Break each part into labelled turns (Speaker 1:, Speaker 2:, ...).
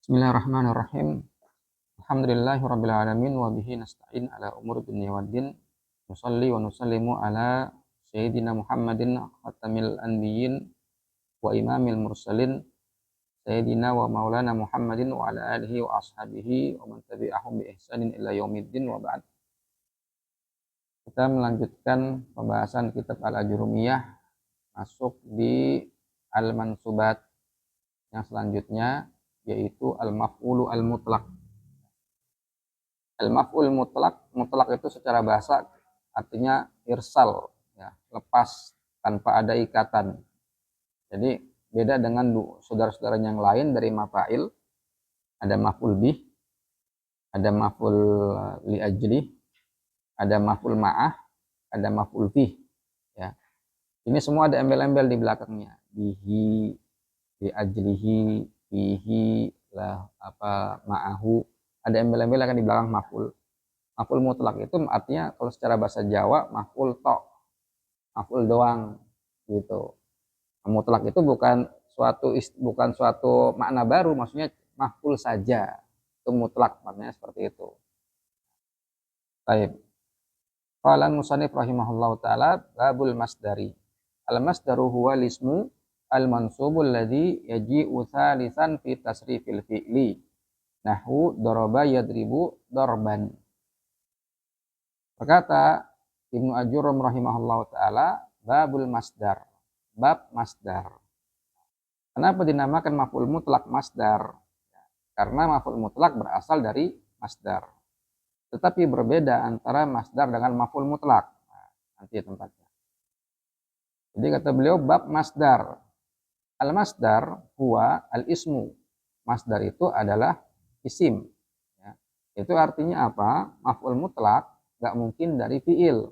Speaker 1: Bismillahirrahmanirrahim. Alhamdulillahirabbil alamin wa bihi nasta'in ala umuri dunya waddin. Nusalli wa nusallimu ala sayyidina Muhammadin khatamil anbiyyin wa imamil mursalin sayyidina wa maulana Muhammadin wa ala alihi wa ashabihi wa man tabi'ahum bi ihsanin ila yaumiddin wa ba'd. Kita melanjutkan pembahasan kitab Al-Ajurumiyah, masuk di Al-Mansubat yang selanjutnya, yaitu al-maf'ulu al-mutlaq. Al-maf'ul mutlaq itu secara bahasa artinya irsal, ya, lepas tanpa ada ikatan. Jadi beda dengan saudara-saudara yang lain dari mafa'il. Ada maf'ul bih, ada maf'ul li ajli, ada maf'ul ma'ah, ada maf'ul fih, ya. Ini semua ada embel-embel di belakangnya. Bihi, li ajlihi, fihi, lah apa ma'ahu, ada embel-embel akan di belakang maf'ul. Maf'ul mutlak itu artinya kalau secara bahasa Jawa maf'ul tok, maf'ul doang gitu. Mutlak itu bukan suatu makna baru, maksudnya maf'ul saja. Itu mutlak, maknanya seperti itu. Baik. Qala musannif rahimahullahu taala babul masdari. Al masdaru huwa lismu al mansubul ladzi yaji'u tsalisan fi tasrifil fi'li. Nahwu daraba yadribu darban. Berkata Ibnu Ajurum rahimahullahu taala, babul masdar, bab masdar. Kenapa dinamakan maf'ul mutlak masdar? Karena maf'ul mutlak berasal dari masdar. Tetapi berbeda antara masdar dengan maf'ul mutlak. Nah, nanti tempatnya. Jadi kata beliau bab masdar. Al masdar huwa al ismu. Masdar itu adalah isim. Ya. Itu artinya apa? Maf'ul mutlak gak mungkin dari fi'il.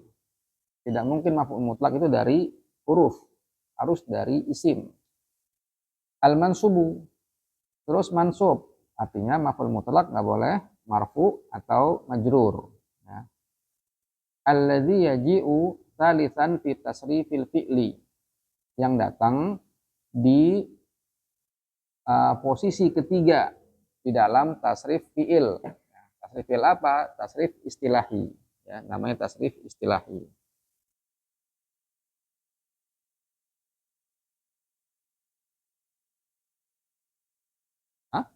Speaker 1: Tidak mungkin maf'ul mutlak itu dari huruf. Harus dari isim. Al-mansubu. Terus mansub. Artinya maf'ul mutlak gak boleh marfu atau majrur. Ya. Alladzi yaji'u tsalitsan fi tasrifil fi'li. Yang datang di posisi ketiga di dalam tasrif fi'il. Tasrif fi'il apa? Tasrif istilahi. Ya, namanya tasrif istilahi. Hah?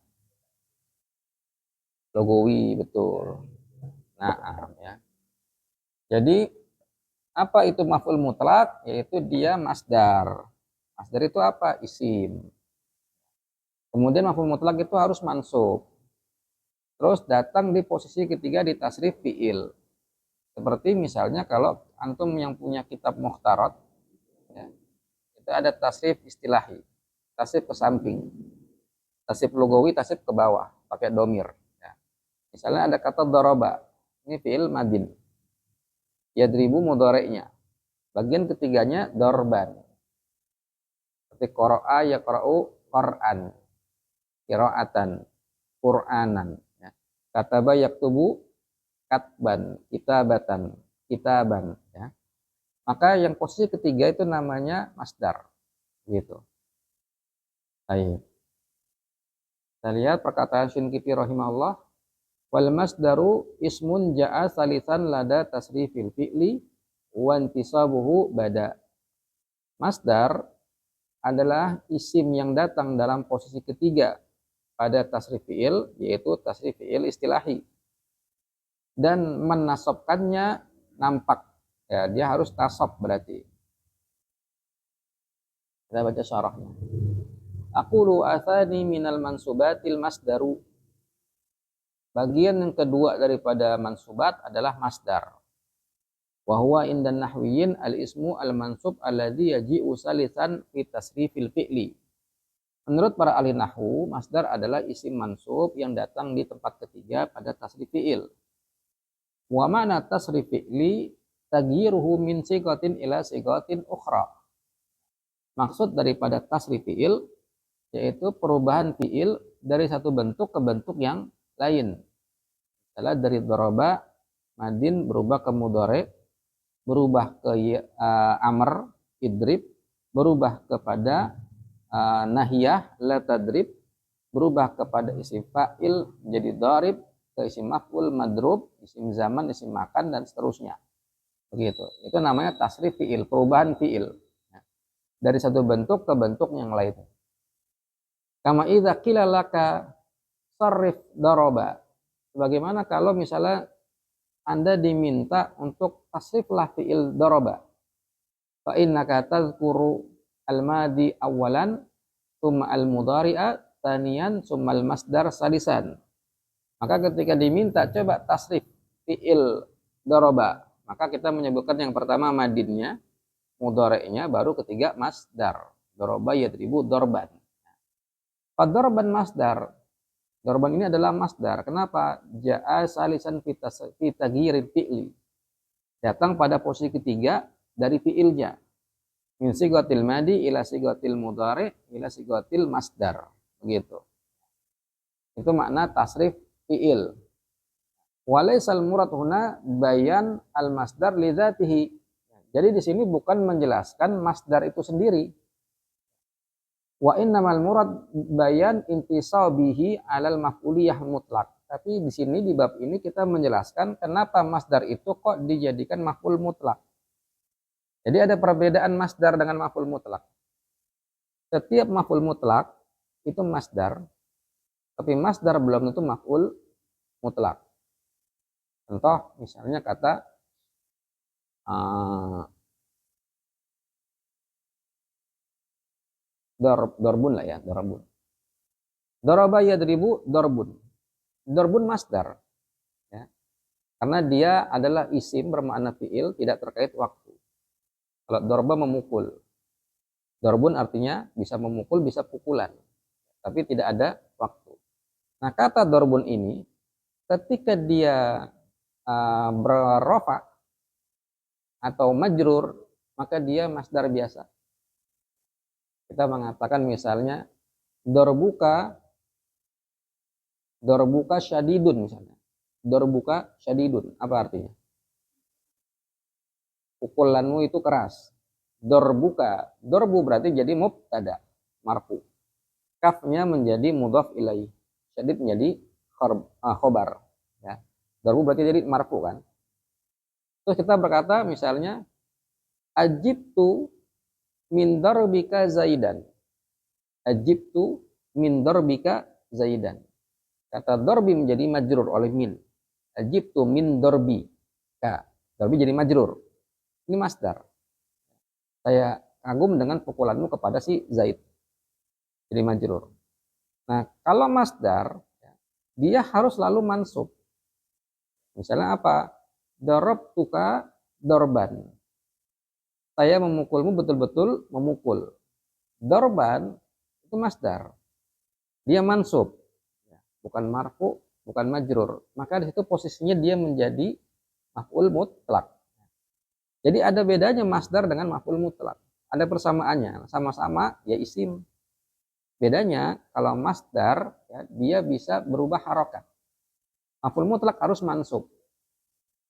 Speaker 1: Logawi, betul. Nah, ya. Jadi apa itu maf'ul mutlak? Yaitu dia masdar. Masdar itu apa? Isim. Kemudian maf'ul mutlak itu harus mansub. Terus datang di posisi ketiga di tasrif fi'il. Seperti misalnya kalau antum yang punya kitab Mukhtarat, ya, itu ada tasrif istilahi, tasrif ke samping, tasrif lugawi, tasrif ke bawah, pakai domir. Ya. Misalnya ada kata doroba, ini fi'il madin, yadribu mudhari'nya, bagian ketiganya dorban, seperti qara'a yaqra'u qur'an, qira'atan, qur'anan, ya. Kataba yaktubu katban, kitabatan, kitaban, ya. Maka yang posisi ketiga itu namanya masdar, gitu. Baik. Kita lihat perkataan Syinqiti rahimahullah, wal masdaru ismun ja'a salisan lada tasrifil fi'li wa intisabuhu bada. Masdar adalah isim yang datang dalam posisi ketiga pada tasrif fi'il, yaitu tasrif fi'il istilahi. Dan menasabkannya nampak, ya, dia harus nasab berarti. Kita baca syarahnya. Aqulu athani minal mansubatil masdaru. Bagian yang kedua daripada mansubat adalah masdar. Wa huwa indan nahwiyin al-ismu al-mansub alladzi yaji'u salisan fi tasrifil fi'li. Menurut para ahli nahwu, masdar adalah isim mansub yang datang di tempat ketiga pada tasrif fi'il. Wa ma'na tasrif fi'li tagyiruhu min sigatin ila sigatin ukhra. Maksud daripada tasrif fi'il yaitu perubahan fi'il dari satu bentuk ke bentuk yang lain. Misalnya dari daraba madin berubah ke mudhari, berubah ke amr idrib, berubah kepada nahiyah la tadrib, berubah kepada isim fa'il menjadi dharib, ke isim maf'ul, madrub, isim zaman, isim makan, dan seterusnya. Begitu. Itu namanya tasrif fi'il, perubahan fi'il. Dari satu bentuk ke bentuk yang lain. Kama idza qila laka sarrif daraba. Bagaimana kalau misalnya Anda diminta untuk tasriflah fi'il daraba. Fa innaka tadhkuru al-madi awalan, tsumma al-mudhari'a tsaniyan, tsumma al-masdar salisan. Maka ketika diminta coba tasrif fi'il daraba, maka kita menyebutkan yang pertama madinnya, mudhari'nya, baru ketiga masdar. Daraba yadribu darban. Fadarban masdar. Darban ini adalah masdar. Kenapa? Ja'a salisan fi taghyiril fi'li. Datang pada posisi ketiga dari fi'ilnya. Min sigatil madi ila sigatil mudhari ila sigatil masdar. Begitu. Itu makna tasrif fi'il. Walaisal murad huna bayan al masdar li dzatihi. Jadi di sini bukan menjelaskan masdar itu sendiri. Wa innamal murad bayan intisabihi alal maf'uliyah mutlak. Tapi di sini di bab ini kita menjelaskan kenapa masdar itu kok dijadikan maf'ul mutlak. Jadi ada perbedaan masdar dengan maf'ul mutlak. Setiap maf'ul mutlak itu masdar, tapi masdar belum tentu maf'ul mutlak. Contoh misalnya kata dorbun lah ya, dorbun. Doraba yadribu dorbun. Dorbun masdar. Ya. Karena dia adalah isim bermakna fi'il, tidak terkait waktu. Kalau dorba memukul. Dorbun artinya bisa memukul, bisa pukulan. Tapi tidak ada waktu. Nah kata dorbun ini, ketika dia berrofa atau majrur, maka dia masdar biasa. Kita mengatakan misalnya dorbuka syadidun misalnya. Dorbuka syadidun, apa artinya? Pukulanmu itu keras. Dorbuka, dorbu berarti jadi mubtada, marfu. Kafnya menjadi mudhaf ilaih. Syadid menjadi khobar. Ya. Dorbu berarti jadi marfu kan. Terus kita berkata misalnya ajibtu min darbika zaidan. Ajibtu min darbika zaidan. Kata dorbi menjadi majrur oleh min. Ajibtu min dorbi. Ya, dorbi jadi majrur. Ini masdar. Saya kagum dengan pukulanmu kepada si Zaid. Jadi majrur. Nah, kalau masdar, dia harus selalu mansub. Misalnya apa? Darabtuka dorban. Saya memukulmu betul-betul memukul. Dorban itu masdar. Dia mansub. Bukan marfu, bukan majrur. Maka di situ posisinya dia menjadi maf'ul mutlak. Jadi ada bedanya masdar dengan maf'ul mutlak. Ada persamaannya, sama-sama ya isim. Bedanya kalau masdar ya, dia bisa berubah harokat. Maf'ul mutlak harus mansub.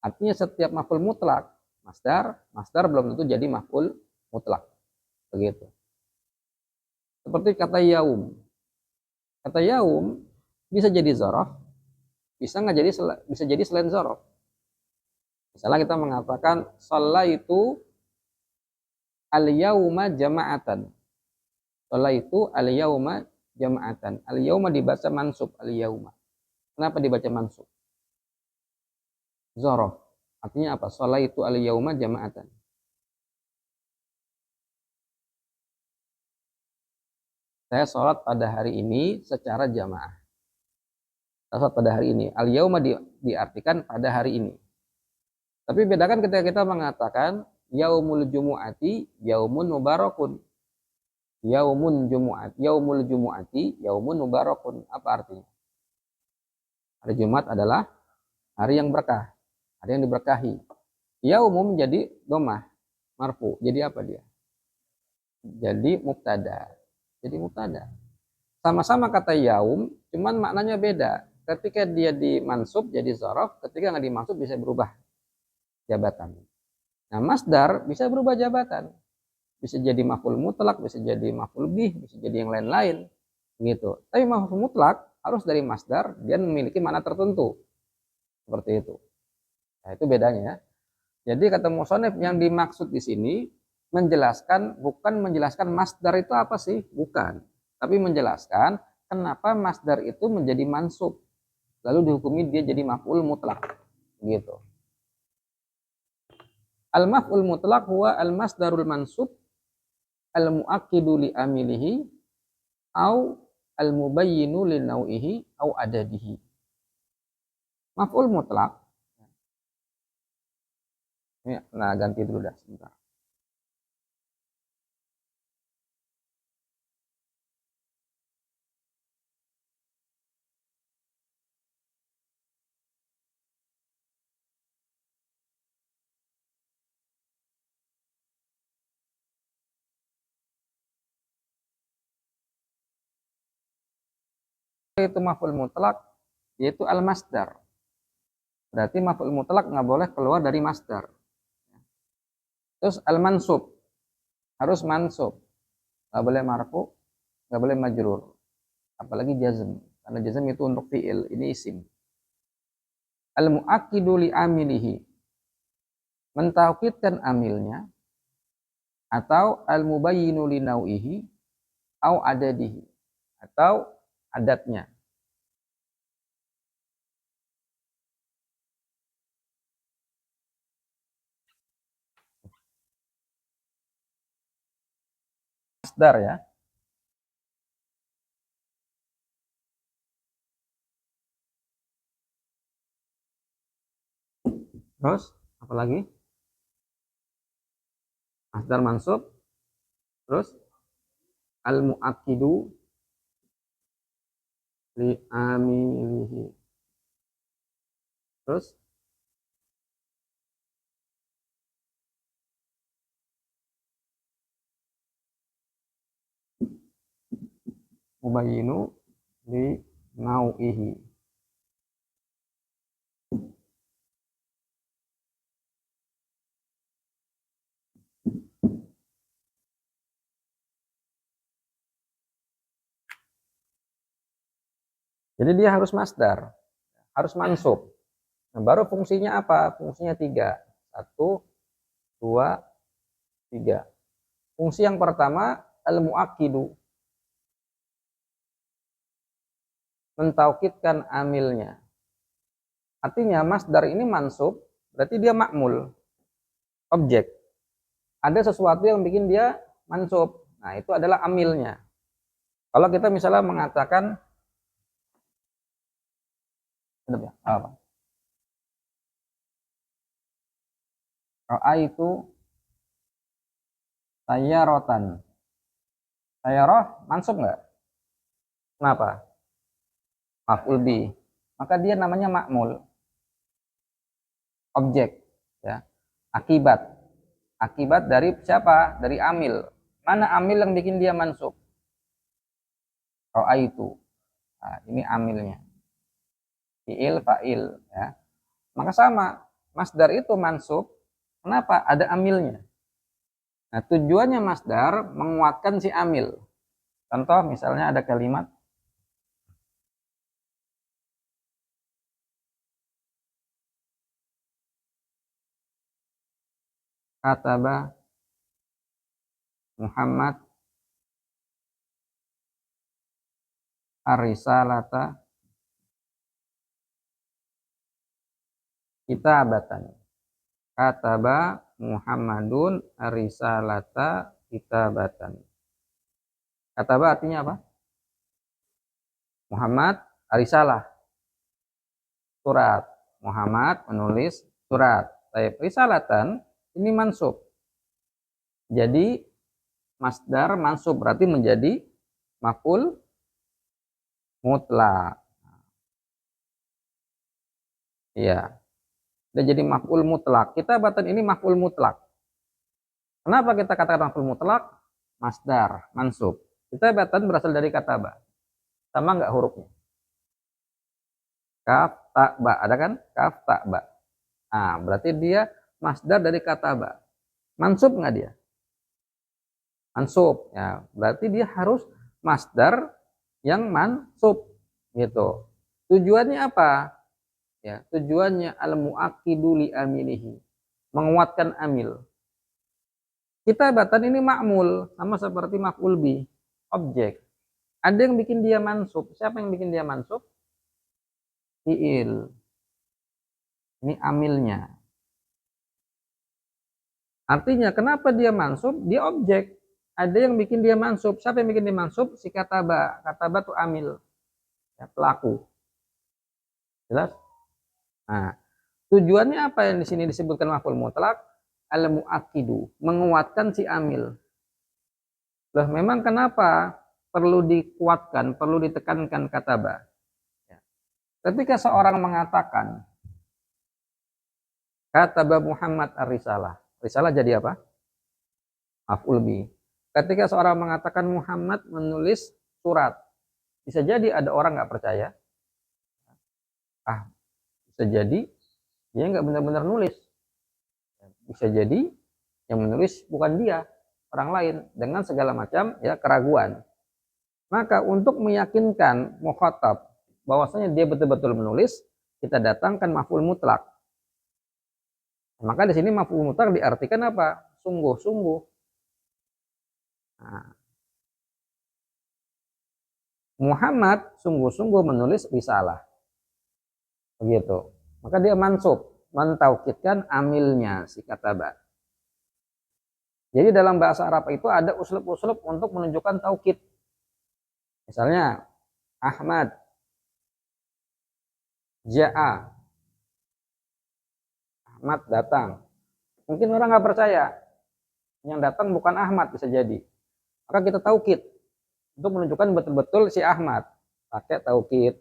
Speaker 1: Artinya setiap maf'ul mutlak masdar belum tentu jadi maf'ul mutlak. Begitu. Seperti kata yaum. Kata yaum bisa jadi zorof, bisa jadi selain zorof. Misalnya kita mengatakan shallaitu al-yauma jama'atan. Shallaitu al-yauma jama'atan. Al-yauma dibaca mansub al-yauma. Kenapa dibaca mansub? Zorof. Artinya apa? Shallaitu al-yauma jama'atan. Saya sholat pada hari ini secara jamaah. Sholat pada hari ini. Al-yauma diartikan pada hari ini. Tapi bedakan ketika kita mengatakan yaumul jumu'ati yaumun mubarakun. Yaumul jumu'ati yaumun mubarakun. Apa artinya? Hari Jumat adalah hari yang berkah, hari yang diberkahi. Yaumum menjadi domah, marfu. Jadi apa dia? Jadi mubtada. Sama-sama kata yaum, cuman maknanya beda. Ketika dia dimansub jadi zorof, ketika nggak dimansub bisa berubah jabatan. Nah, masdar bisa berubah jabatan. Bisa jadi maf'ul mutlak, bisa jadi maf'ul bih, bisa jadi yang lain-lain. gitu. Tapi maf'ul mutlak harus dari masdar, dia memiliki makna tertentu. Seperti itu. Nah, itu bedanya ya. Jadi kata musonef yang dimaksud di sini menjelaskan, bukan menjelaskan masdar itu apa sih, bukan. Tapi menjelaskan kenapa masdar itu menjadi mansub, lalu dihukumi dia jadi maf'ul mutlak, gitu. Al-maf'ul mutlak huwa al-masdarul mansub al-mu'akkidu li amilihi au al-mubayyinu li nau'ihi au adadihi. Maf'ul mutlak. Nah, ganti dulu dah sebentar. Itu maf'ul mutlak yaitu al-masdar. Berarti maf'ul mutlak nggak boleh keluar dari masdar. Terus al-mansub harus mansub, nggak boleh marfu, nggak boleh majrur, apalagi jazm, karena jazm itu untuk fiil, ini isim. Al-mu'akkidu li amilihi, mentaukidkan amilnya, atau al-mubayyinu li nau'ihi au adadihi, atau adatnya. Masdar ya. Terus apalagi? Masdar mansub, terus al-mu'akkidu li amilihi. Terus mubayyinu li nau'ihi. Jadi dia harus masdar, harus mansub. Nah, baru fungsinya apa? Fungsinya 3. 1, 2, 3. Fungsi yang pertama, al-mu'akkidu, mentaukidkan amilnya. Artinya masdar ini mansub, berarti dia ma'mul, objek. Ada sesuatu yang bikin dia mansub. Nah, itu adalah amilnya. Kalau kita misalnya mengatakan apa? Ra'aitu sayyaratan. Sayyarah mansub enggak? Kenapa? Maf'ul bi. Maka dia namanya ma'mul, objek ya. Akibat. Akibat dari siapa? Dari amil. Mana amil yang bikin dia mansub? Ra'aitu. Nah, ini amilnya. Fi'il, fa'il ya. Maka sama, masdar itu mansub. Kenapa? Ada amilnya. Nah, tujuannya masdar menguatkan si amil. Contoh misalnya ada kalimat kataba Muhammad ar-risalata kitabatan. Kataba Muhammadun ar-risalata kitabatan. Kataba artinya apa? Muhammad ar-risalah, surat. Muhammad menulis surat. Taib risalatan ini mansub. Jadi masdar mansub berarti menjadi maf'ul mutlak. Iya. Dan jadi maf'ul mutlak. Kitabatan ini maf'ul mutlak. Kenapa kita katakan maf'ul mutlak? Masdar, mansub. Kitabatan berasal dari kataba. Sama enggak hurufnya? Kaf, ta, ba. Ada kan? Kaf, ta, ba. Nah, berarti dia masdar dari kataba. Mansub enggak dia? Mansub. Ya, berarti dia harus masdar yang mansub gitu. Tujuannya apa? Ya, tujuannya al-mu'akkidu li amilihi, menguatkan amil. Kitabatan ini ma'mul, sama seperti maf'ul bi, objek. Ada yang bikin dia mansub. Siapa yang bikin dia mansub? Fi'il. Ini amilnya. Artinya kenapa dia mansub? Dia objek. Ada yang bikin dia mansub. Siapa yang bikin dia mansub? Si kataba. Kataba itu amil. Ya, pelaku. Jelas? Nah, tujuannya apa yang di sini disebutkan maf'ul mutlak? Al-mu'akkidu, menguatkan si amil. Loh, memang kenapa perlu dikuatkan, perlu ditekankan kataba? Ya. Ketika seorang mengatakan kataba Muhammad ar-risalah, risalah jadi apa? Maf'ul bi. Ketika seorang mengatakan Muhammad menulis surat, bisa jadi ada orang nggak percaya. Ah, bisa jadi dia nggak benar-benar nulis. Bisa jadi yang menulis bukan dia, orang lain, dengan segala macam ya keraguan. Maka untuk meyakinkan mukhatab bahwasanya dia betul-betul menulis, kita datangkan maf'ul mutlak. Maka di sini maf'ul mutlak diartikan apa? Sungguh-sungguh. Nah, Muhammad sungguh-sungguh menulis risalah. Begitu. Maka dia mansub, mentaukidkan amilnya si kataba. Jadi dalam bahasa Arab itu ada uslub-uslub untuk menunjukkan taukid. Misalnya Ahmad ja'a, Ahmad datang. Mungkin orang nggak percaya, yang datang bukan Ahmad bisa jadi. Maka kita taukid untuk menunjukkan betul-betul si Ahmad. Pakai taukid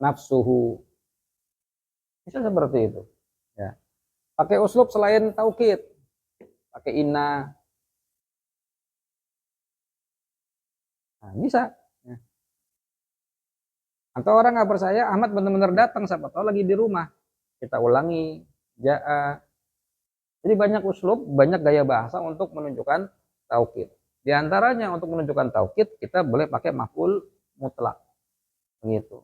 Speaker 1: nafsuhu. Bisa seperti itu. Ya. Pakai uslub selain taukid. Pakai inna. Nah, bisa. Ya. Atau orang nggak percaya Ahmad benar-benar datang, siapa tahu lagi di rumah. Kita ulangi ja'a. Jadi banyak uslub, banyak gaya bahasa untuk menunjukkan taukid. Di antaranya untuk menunjukkan taukid kita boleh pakai maf'ul mutlak. Begitu.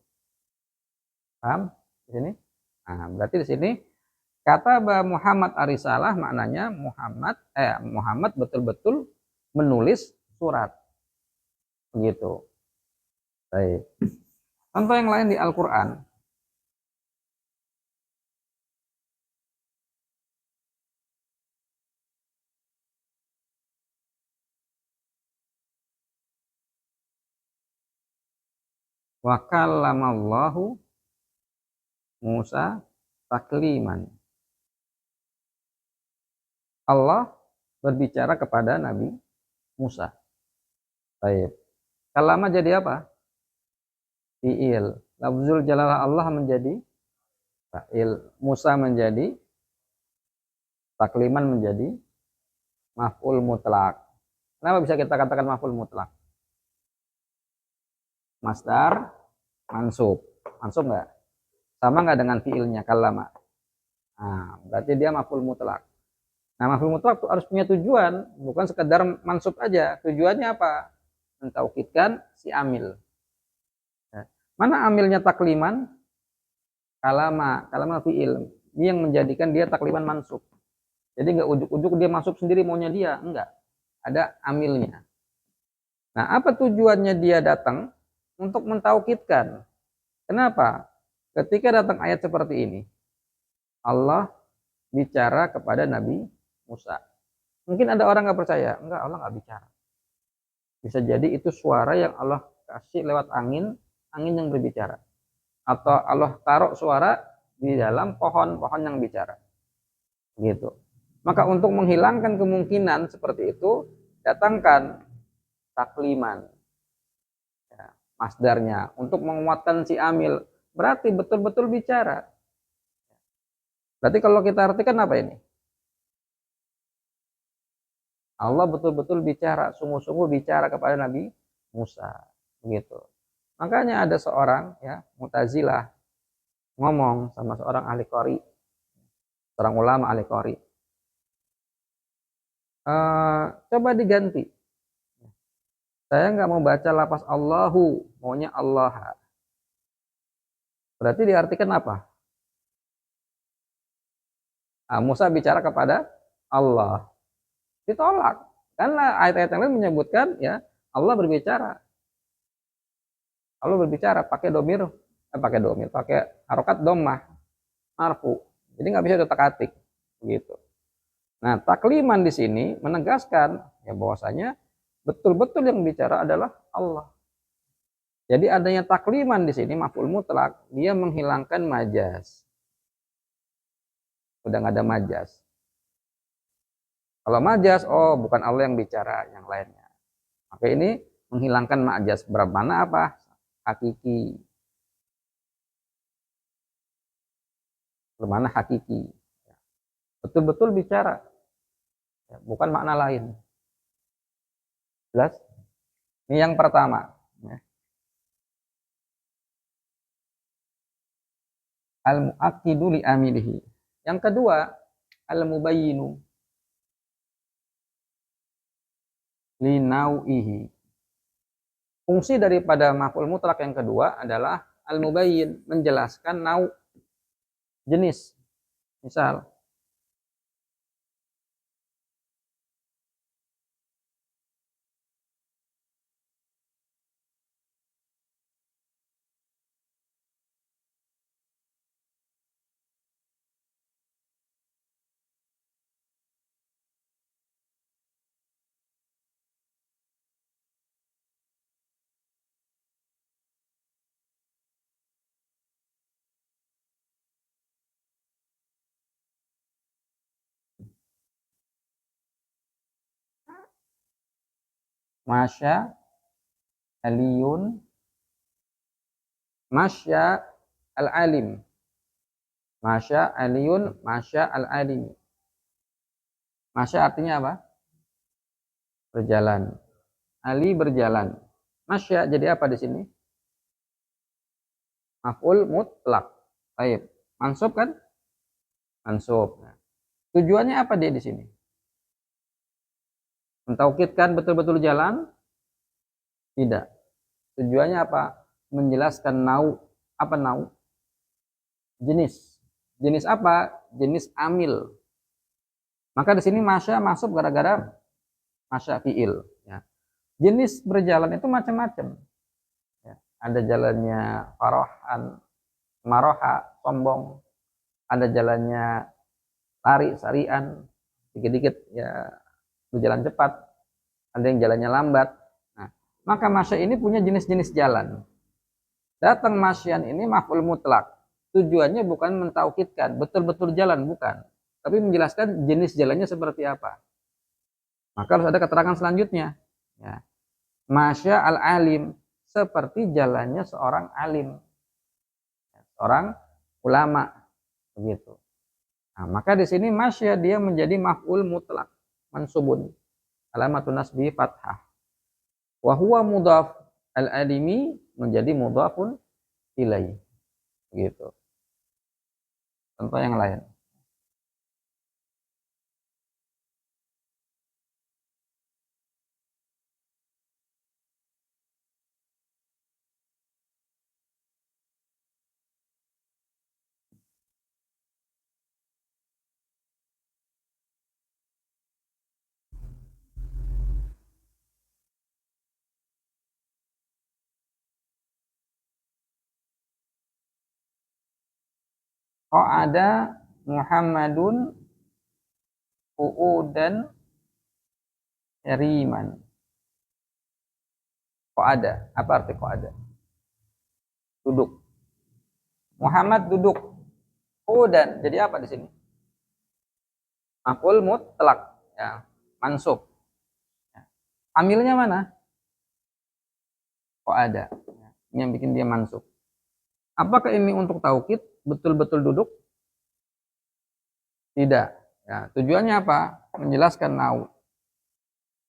Speaker 1: Paham di sini? Nah, berarti di sini kata Muhammad arisalah maknanya Muhammad betul-betul menulis surat. Begitu. Baik. Contoh yang lain di Al-Qur'an. Wa kallamallahu Musa takliman. Allah berbicara kepada Nabi Musa. Baik. Kalama jadi apa? Fi'il. Lafzul jalalah Allah menjadi fa'il. Musa menjadi takliman menjadi maf'ul mutlak. Kenapa bisa kita katakan maf'ul mutlak? Masdar mansub. Mansub enggak? Sama enggak dengan fi'ilnya kalama? Nah, berarti dia maf'ul mutlak. Nah, maf'ul mutlak harus punya tujuan, bukan sekedar mansub aja. Tujuannya apa? Mentaukidkan si amil. Mana amilnya takliman? Kalama fi'il. Ini yang menjadikan dia takliman mansub. Jadi nggak ujuk-ujuk dia masuk sendiri maunya dia, enggak. Ada amilnya. Nah, apa tujuannya dia datang? Untuk mentaukidkan. Kenapa? Ketika datang ayat seperti ini, Allah bicara kepada Nabi Musa. Mungkin ada orang nggak percaya, enggak, Allah nggak bicara. Bisa jadi itu suara yang Allah kasih lewat angin, angin yang berbicara. Atau Allah taruh suara di dalam pohon-pohon yang bicara. Gitu. Maka untuk menghilangkan kemungkinan seperti itu, datangkan takliman. Ya, masdarnya untuk menguatkan si amil. Berarti betul-betul bicara. Berarti kalau kita artikan apa ini? Allah betul-betul bicara, sungguh-sungguh bicara kepada Nabi Musa. Begitu. Makanya ada seorang ya Mu'tazilah ngomong sama seorang ahli qori, seorang ulama ahli qori. Coba diganti. Saya nggak mau baca lafaz Allahu, maunya Allah. Berarti diartikan apa? Nah, Musa bicara kepada Allah. Ditolak. Karena ayat-ayat yang lain menyebutkan ya Allah berbicara. Allah berbicara pakai domir, pakai harokat domah, marfu. Jadi nggak bisa diotak-atik, begitu. Nah, takliman di sini menegaskan ya bahwasanya betul-betul yang bicara adalah Allah. Jadi adanya takliman di sini maf'ul mutlak, dia menghilangkan majas. Udah nggak ada majas. Kalau majas, oh bukan Allah yang bicara, yang lainnya. Maka ini menghilangkan majas. Bermana apa? Hakiki. Bermana hakiki. Betul-betul bicara. Bukan makna lain. Jelas? Ini yang pertama. Al-mu'akkidu li amilihi. Yang kedua, al-mubayyinu li nau'ihi. Fungsi daripada maf'ul mutlak yang kedua adalah al-mubayyin, menjelaskan nau, jenis. Misal, masya, aliyun, masya, al-alim. Masya, aliyun, masya, al-alim. Masya artinya apa? Berjalan. Ali berjalan. Masya jadi apa di sini? Maf'ul mutlak. Baik. Mansub kan? Mansub. Nah, tujuannya apa dia di sini? Mentaukidkan betul-betul jalan? Tidak. Tujuannya apa? Menjelaskan nau. Apa nau? Jenis. Jenis apa? Jenis amil. Maka di sini masya masuk gara-gara masya fiil. Ya. Jenis berjalan itu macam-macam. Ya. Ada jalannya farohan, maroha, sombong. Ada jalannya lari, sarian, dikit-dikit ya berjalan cepat. Ada yang jalannya lambat. Nah, maka masya ini punya jenis-jenis jalan. Datang masyan ini maf'ul mutlak. Tujuannya bukan mentaukidkan betul-betul jalan, bukan. Tapi menjelaskan jenis jalannya seperti apa. Maka harus ada keterangan selanjutnya. Ya. Masya al-alim, seperti jalannya seorang alim. Seorang ulama. Begitu. Nah, maka di sini masya dia menjadi maf'ul mutlak. Mansubun. Alamatun nasbi fathah. Wa huwa mudhaf, al-alimi menjadi mudhafun ilaih. Begitu. Contoh yang lain. Qa'ada Muhammadun qu'udan riman. Qa'ada, apa arti qa'ada? Duduk. Muhammad duduk. Qu'udan, jadi apa di sini? Maf'ul mutlak, ya, mansub. Ya. Amilnya mana? Qa'ada. Ya. Ini yang bikin dia mansub. Apakah ini untuk taukid? Betul-betul duduk? Tidak. Ya, tujuannya apa? Menjelaskan nau.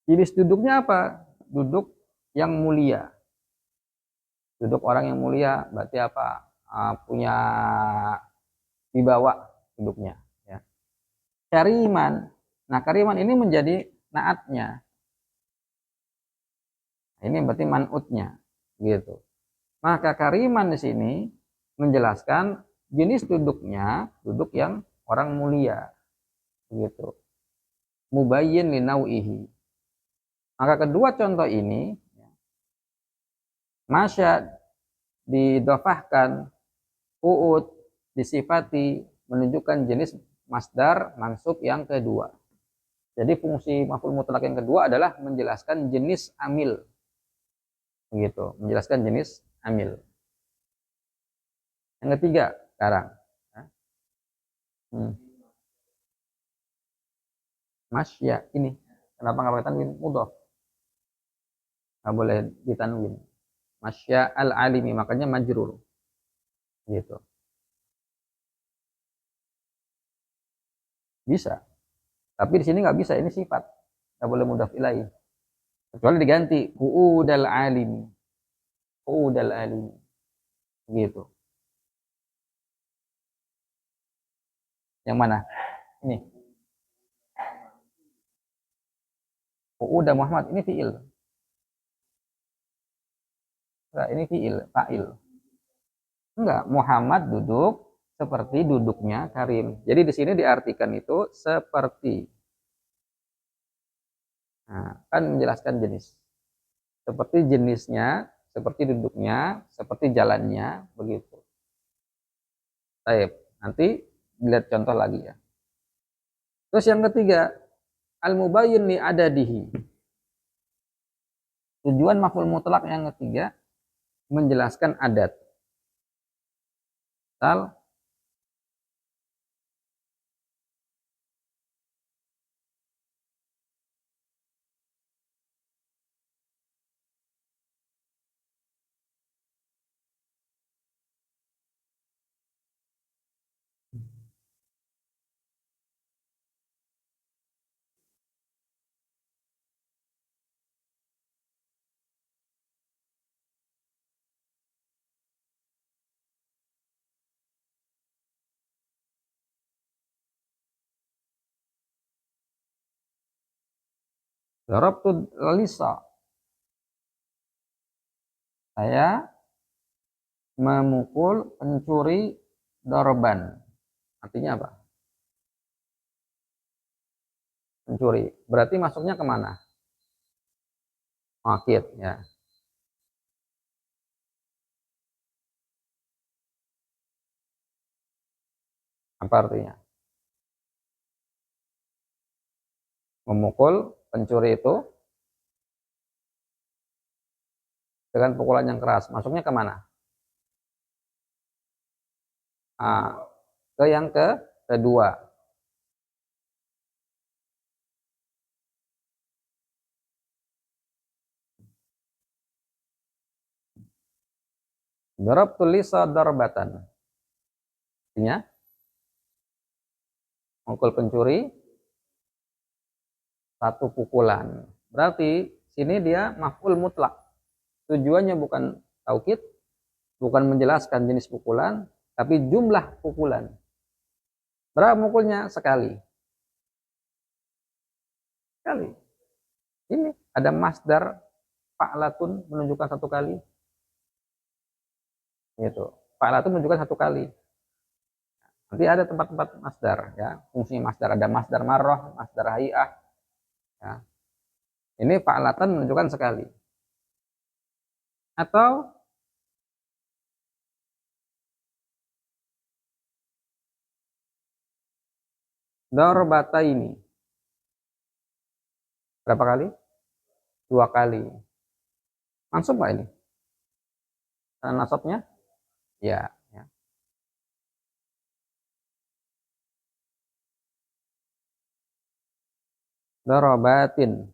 Speaker 1: Jenis duduknya apa? Duduk yang mulia. Duduk orang yang mulia berarti apa? Punya wibawa duduknya. Ya. Kariman. Nah, kariman ini menjadi naatnya. Ini berarti man'utnya, gitu. Maka kariman di sini menjelaskan jenis duduknya, duduk yang orang mulia, gitu. Mubayyin li nau'ihi. Maka kedua contoh ini, masya didofahkan, u'ud disifati menunjukkan jenis masdar mansub yang kedua. Jadi fungsi maf'ul mutlak yang kedua adalah menjelaskan jenis amil, gitu, menjelaskan jenis amil. Yang ketiga sekarang, masya ini kenapa nggak pakai tanwin mudhof? Nggak boleh ditanwin. Masya al alimi, makanya majrur, gitu. Bisa, tapi di sini nggak bisa, ini sifat, nggak boleh mudhof ilaih, kecuali diganti qu'udal alimi, qu'udal alimi, gitu. Yang mana ini? Qu'uda Muhammad, ini fiil. Enggak, ini fiil, fa'il. Enggak, Muhammad duduk seperti duduknya Karim. Jadi di sini diartikan itu seperti. Nah, kan menjelaskan jenis. Seperti jenisnya, seperti duduknya, seperti jalannya, begitu. Baik, nanti lihat contoh lagi ya. Terus yang ketiga, al-mubayyin li adadihi. Tujuan maf'ul mutlak yang ketiga menjelaskan adat. Misal darabtu lisa. Saya memukul pencuri dorban. Artinya apa? Pencuri. Berarti masuknya kemana? Makit, ya. Apa artinya? Memukul pencuri itu dengan pukulan yang keras. Masuknya kemana? Nah, ke yang kedua. Darabtu lisa darbatan. Artinya, memukul pencuri satu pukulan. Berarti sini dia maf'ul mutlak. Tujuannya bukan taukid, bukan menjelaskan jenis pukulan, tapi jumlah pukulan. Berapa mukulnya? Sekali. Sekali. Ini ada masdar fa'latun menunjukkan satu kali. Gitu. Fa'latun menunjukkan satu kali. Nanti ada tempat-tempat masdar, ya. Fungsi masdar ada masdar marroh, masdar hay'ah. Ya. Ini fa'latan menunjukkan sekali. Atau darbata ini. Berapa kali? 2 kali. Mansub nggak ini? Karena nasabnya? Ya. Ya. Darabatin.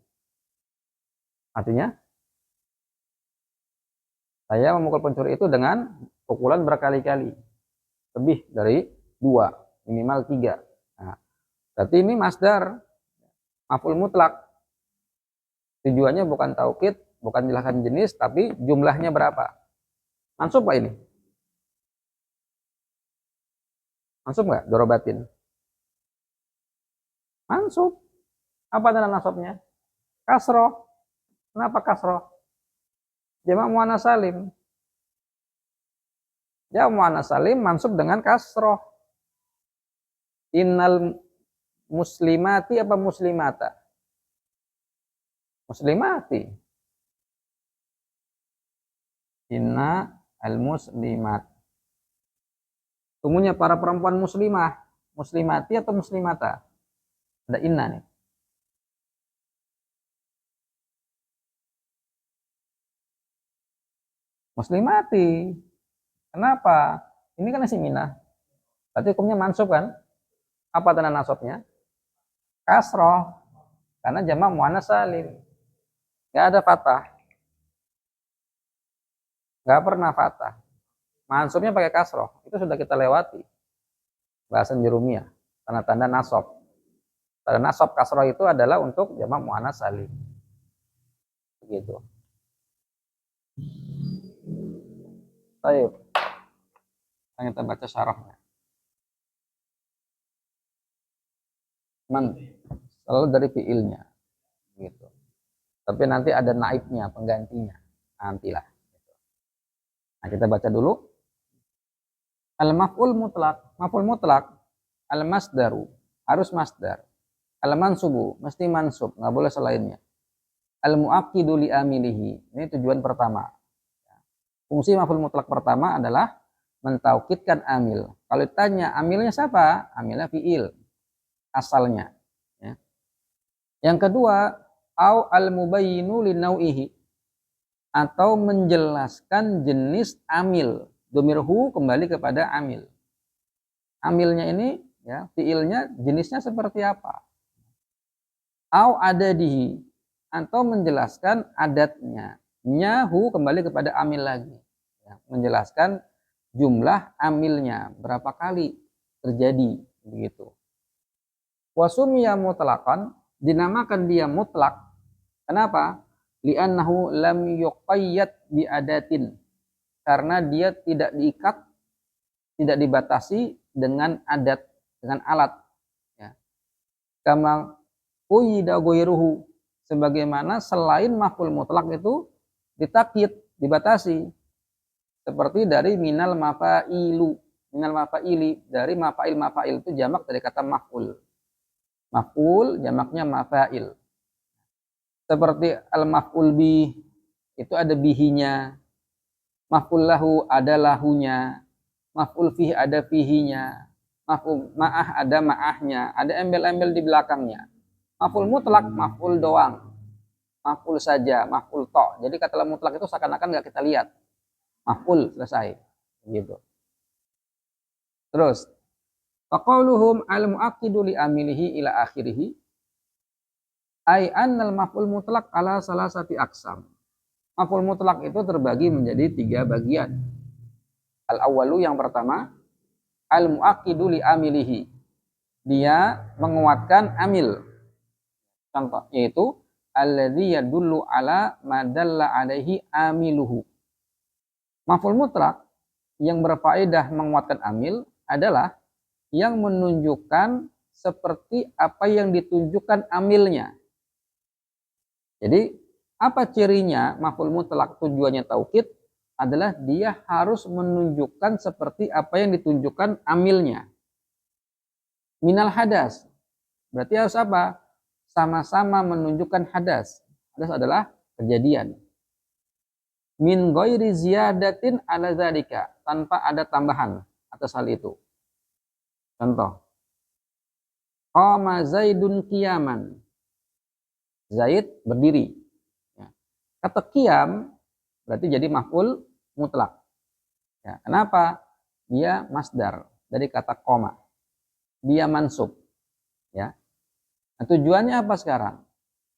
Speaker 1: Artinya, saya memukul pencuri itu dengan pukulan berkali-kali. Lebih dari 2, minimal 3. Nah, berarti ini masdar maf'ul mutlak. Tujuannya bukan taukid, bukan menjelaskan jenis, tapi jumlahnya berapa. Mansub nggak ini? Mansub nggak? Dorobatin. Mansub. Apa tanda nasabnya? Kasroh. Kenapa kasroh? Jamak muannats salim. Jamak muannats salim mansub dengan kasroh. Innal muslimati apa muslimata? Muslimati. Inna al-muslimat. Sungguhnya para perempuan muslimah. Muslimati atau muslimata? Ada inna nih. Muslimati. Kenapa? Ini kan masih minah. Berarti hukumnya mansub kan? Apa tanda nasabnya? Kasroh. Karena jamak muannats salim. Gak ada fathah. Gak pernah fathah. Mansubnya pakai kasroh. Itu sudah kita lewati. Bahasa Jerumiyah. Tanda-tanda nasab. Tanda nasab kasroh itu adalah untuk jamak muannats salim. Begitu. Baik. Kita baca syarahnya. Selalu dari fiilnya. Gitu. Tapi nanti ada naibnya, penggantinya. Nantilah. Nah, kita baca dulu. Al-maf'ul mutlak. Maf'ul mutlak. Al-masdaru. Harus masdar. Al-mansubu. Mesti mansub. Nggak boleh selainnya. Al-mu'aqidu li amilihi. Ini tujuan pertama. Fungsi maf'ul mutlak pertama adalah mentaukidkan amil. Kalau ditanya amilnya siapa? Amilnya fi'il. Asalnya. Ya. Yang kedua, au al-mubayyinu li nau'ihi. Atau menjelaskan jenis amil. Domirhu kembali kepada amil. Amilnya ini, ya, fiilnya jenisnya seperti apa? Au adadihi, atau menjelaskan adatnya. Nyahu kembali kepada amil lagi. Ya, menjelaskan jumlah amilnya, berapa kali terjadi, begitu. Wasumiya mutlaqan, dinamakan dia mutlak. Kenapa? Li'annahu lam yuqayyad bi adatin. Karena dia tidak diikat, tidak dibatasi dengan adat, dengan alat. Ya. Kama uyida ghairuhu, sebagaimana selain maf'ul mutlak itu ditakyid, dibatasi. Seperti dari minal mafailu, minal mafaili, dari mafail itu jamak dari kata maf'ul. Maf'ul jamaknya mafail. Seperti al-maf'ul bih, itu ada bihinya. Maf'ul lahu ada lahunya, maf'ul fihi ada fihinya, maf'ul ma'ah ada ma'ahnya, ada embel-embel di belakangnya. Maf'ul mutlak, maf'ul doang, maf'ul saja, maf'ul to'. Jadi kata mutlak itu seakan-akan nggak kita lihat. Maf'ul selesai, gitu. Terus, faqauluhum al-mu'aqidu li amilihi ila akhirih, ay annal maf'ul mutlak ala salasati aqsam. Maf'ul mutlak itu terbagi menjadi 3 bagian. Al-awwalu yang pertama, al-mu'aqidu li amilihi. Dia menguatkan amil. Contoh yaitu alladzi yadullu ala ma dalla alaihi amiluhu. Maf'ul mutlak yang berfaedah menguatkan amil adalah yang menunjukkan seperti apa yang ditunjukkan amilnya. Jadi apa cirinya maf'ul mutlak tujuannya taukid adalah dia harus menunjukkan seperti apa yang ditunjukkan amilnya. Minal hadas. Berarti harus apa? Sama-sama menunjukkan hadas. Hadas adalah kejadian. Min ghairi ziyadatin ala dzalika, tanpa ada tambahan atas hal itu. Contoh. Qama Zaidun qiyaman. Zaid berdiri. Kata qiyam berarti jadi maf'ul mutlak. Ya, kenapa? Dia masdar dari kata qoma. Dia mansub. Ya. Nah, tujuannya apa sekarang?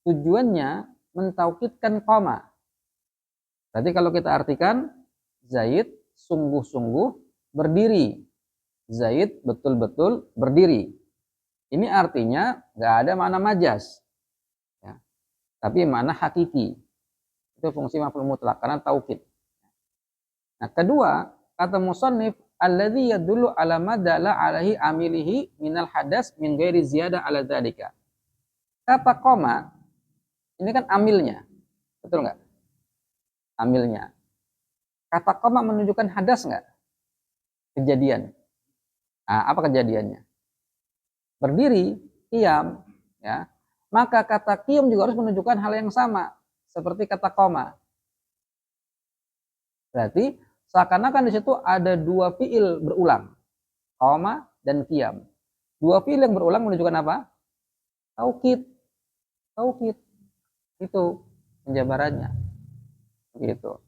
Speaker 1: Tujuannya mentaukidkan qoma. Berarti kalau kita artikan Zaid sungguh-sungguh berdiri. Zaid betul-betul berdiri. Ini artinya nggak ada makna majas. Ya. Tapi makna hakiki. Itu fungsi maf'ul mutlak karena taukid. Nah, kedua, kata musannif alladzi yadullu ala ma dalla alaihi amilihi minal hadas min ghairi ziyada ala dzalika. Kata koma ini kan amilnya. Betul enggak? amilnya. Kata qama menunjukkan hadas nggak? Kejadian. Nah, apa kejadiannya? Berdiri, qiyam, ya. Maka kata qiyam juga harus menunjukkan hal yang sama seperti kata qama. Berarti seakan-akan di situ ada dua fiil berulang, qama dan qiyam. Dua fiil yang berulang menunjukkan apa? Taukid. Taukid. Itu penjabarannya. Gitu.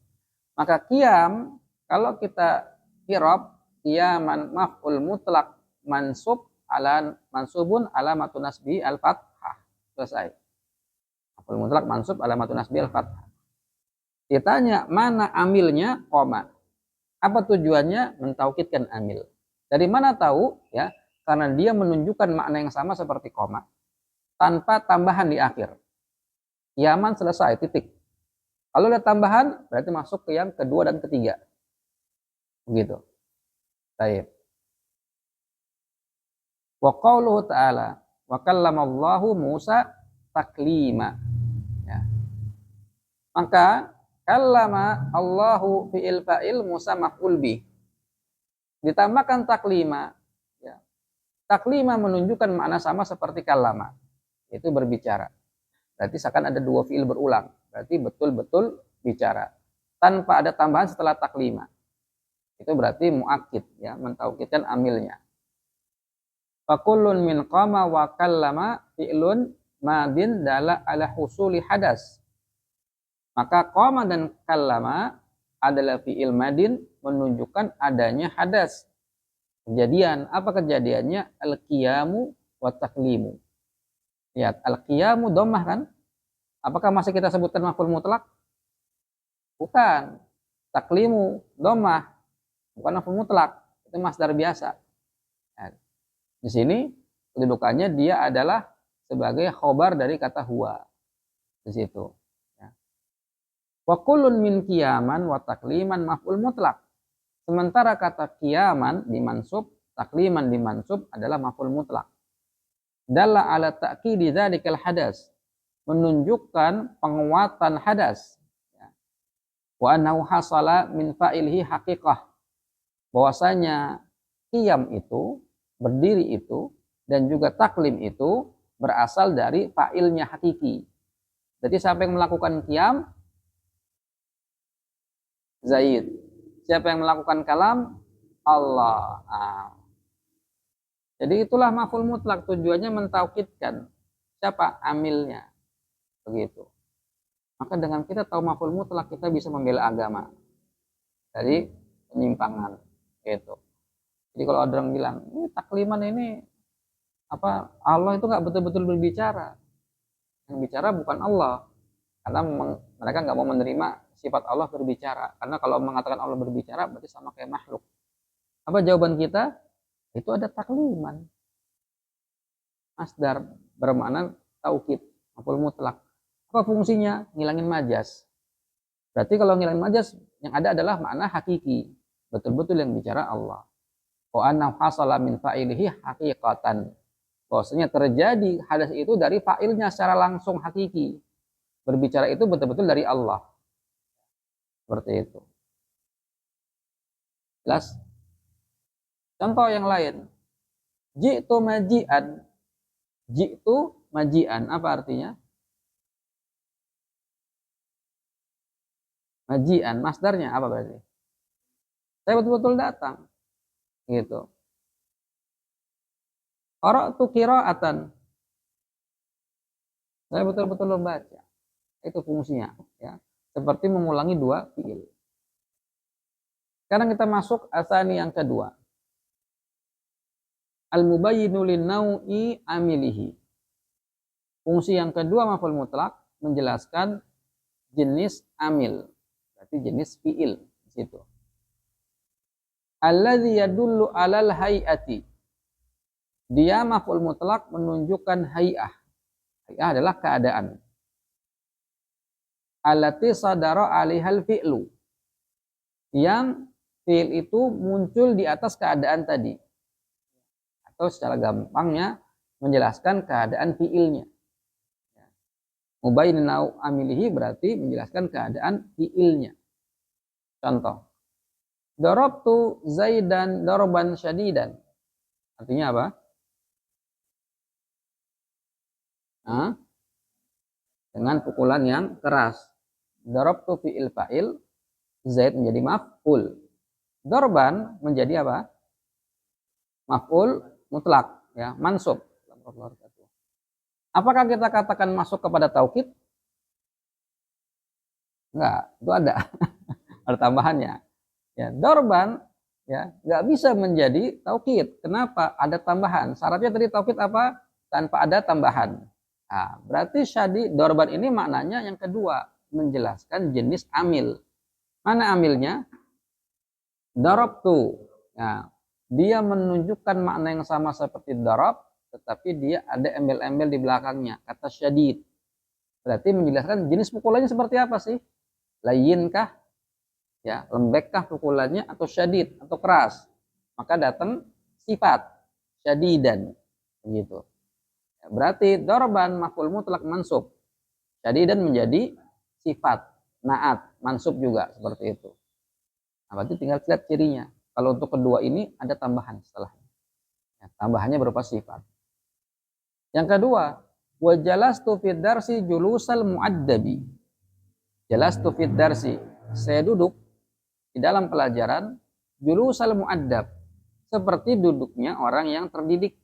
Speaker 1: Maka qiyam kalau kita i'rab qiyaman maf'ul mutlak mansubun alamatun nasbi al-fathah. Selesai. Maf'ul mutlak mansub alamatun nasbi al-fathah. Ditanya mana amilnya? Qoma. Apa tujuannya? Mentaukidkan amil. Dari mana tahu? Ya, karena dia menunjukkan makna yang sama seperti qoma tanpa tambahan di akhir. Qiyaman selesai, titik. Kalau ada tambahan, berarti masuk ke yang kedua dan ketiga. Begitu. Baik. Wa qauluhu ta'ala, wa kallamallahu Musa taklima. Ya. Maka kallama Allahu fi'il fa'il Musa maf'ul bih. Ditambahkan taklima. Ya. Taklima menunjukkan makna sama seperti kallama, yaitu berbicara. Berarti seakan ada dua fi'il berulang. Berarti betul-betul bicara. Tanpa ada tambahan setelah taklima. Itu berarti mu'akid, ya, mentaukidkan amilnya. Fakullun min qama wa kallama fi'lun madin dala ala husuli hadas. Maka qama dan kallama adalah fi'il madin menunjukkan adanya hadas. Kejadian. Apa kejadiannya? Al-qiyamu wa taklimu. Lihat, al-qiyamu dhammah kan? Apakah masih kita sebutkan maf'ul mutlak? Bukan. Taklimu dhammah. Bukan maf'ul mutlak. Itu masdar biasa. Nah, di sini kedudukannya dia adalah sebagai khobar dari kata huwa. Di situ. Ya. Wa kullun min qiyaman wa takliman maf'ul mutlak. Sementara kata qiyaman dimansub, takliman dimansub adalah maf'ul mutlak. Dalla ala ta'kidi dzalikal hadas, menunjukkan penguatan hadas. Wa annahu hasala min fa'ilhi haqiqah, bahwasanya qiyam itu, berdiri itu, dan juga taklim itu berasal dari fa'ilnya hakiki. Jadi siapa yang melakukan qiyam? Zaid. Siapa yang melakukan kalam? Allah. Nah. Jadi itulah maf'ul mutlak, tujuannya mentaukidkan siapa amilnya. Begitu. Maka dengan kita tahu maf'ul mutlak, kita bisa membela agama dari penyimpangan. Gitu. Jadi kalau ada orang bilang, ini takliman ini apa? Allah itu nggak betul-betul berbicara. Yang bicara bukan Allah, karena mereka nggak mau menerima sifat Allah berbicara. Karena kalau mengatakan Allah berbicara berarti sama kayak makhluk. Apa jawaban kita? Itu ada takliman. Masdar bermakna taukid, maf'ul mutlak. Apa fungsinya? Ngilangin majas. Berarti kalau ngilangin majas, yang ada adalah makna hakiki. Betul-betul yang bicara Allah. Wa anna hasala min fa'ilihi haqiqatan. Bahwasanya terjadi hadas itu dari fa'ilnya secara langsung hakiki. Berbicara itu betul-betul dari Allah. Seperti itu. Jelas? Contoh yang lain. Ji'tu maji'an. Ji'tu maji'an. Apa artinya? Maji'an. Masdarnya apa berarti? Saya betul-betul datang. Gitu. Qara'tu qira'atan. Saya betul-betul membaca. Itu fungsinya. Ya. Seperti mengulangi dua fi'il. Sekarang kita masuk asani yang kedua. Al-mubayyinu linnau'i amilihi. Fungsi yang kedua maf'ul mutlak menjelaskan jenis amil. Berarti jenis fi'il di situ. Alladzi yadullu 'alal hay'ati. Dia maf'ul mutlak menunjukkan hay'ah. Hay'ah adalah keadaan. Allati sadara 'alaihal fi'lu. Yang fi'il itu muncul di atas keadaan tadi. Atau secara gampangnya menjelaskan keadaan fi'ilnya. Mubayyinu amilihi berarti menjelaskan keadaan fi'ilnya. Contoh, darabtu Zaidan darban syadidan. Artinya apa? Hah? Dengan pukulan yang keras. Darabtu fi'il fa'il, Zaid menjadi maf'ul. Dorban menjadi apa? Maf'ul mutlak, ya, mansub. Apakah kita katakan masuk kepada taukid? Enggak, itu ada. Ada tambahannya. Ya, dorban ya nggak bisa menjadi taukid. Kenapa? Ada tambahan. Syaratnya tadi taukid apa? Tanpa ada tambahan. Nah, berarti syadi dorban ini maknanya yang kedua, menjelaskan jenis amil. Mana amilnya? Darabtu. Nah, dia menunjukkan makna yang sama seperti darab, tetapi dia ada embel-embel di belakangnya, kata syadid. Berarti menjelaskan jenis pukulannya seperti apa sih? Layinkah, ya, lembekkah pukulannya, atau syadid, atau keras? Maka datang sifat syadidan, begitu. Ya, berarti darban maf'ul mutlak mansub. Syadidan menjadi sifat, naat, mansub juga seperti itu. Nah, berarti tinggal lihat cirinya. Kalau untuk kedua ini ada tambahan setelahnya. Ya, tambahannya berupa sifat. Yang kedua, wa jalastu fid darsi julusal muaddabi. Jalastu fid darsi, saya duduk di dalam pelajaran julusal muaddab, seperti duduknya orang yang terdidik,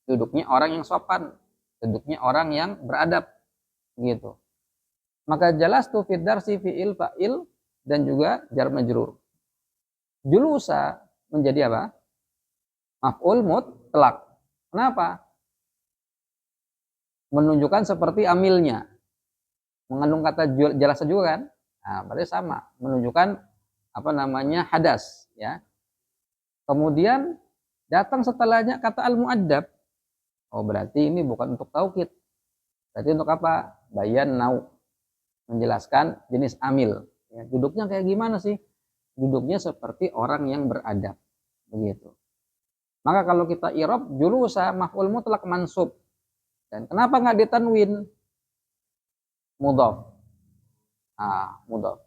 Speaker 1: duduknya orang yang sopan, duduknya orang yang beradab, gitu. Maka jalastu fid darsi fi'il fa'il dan juga jar majrur. Julusa menjadi apa? Maf'ul mutlak. Kenapa? Menunjukkan seperti amilnya. Mengandung kata jalasa juga kan? Nah, berarti sama, menunjukkan apa namanya? Hadas, ya. Kemudian datang setelahnya kata al-mu'addab. Oh, berarti ini bukan untuk taukid. Berarti untuk apa? Bayan nau. Menjelaskan jenis amil. Ya, duduknya kayak gimana sih? Duduknya seperti orang yang beradab. Begitu. Maka kalau kita i'rab julusa maf'ul mutlak mansub. Dan kenapa nggak ditanwin? Mudhaf. Mudhaf.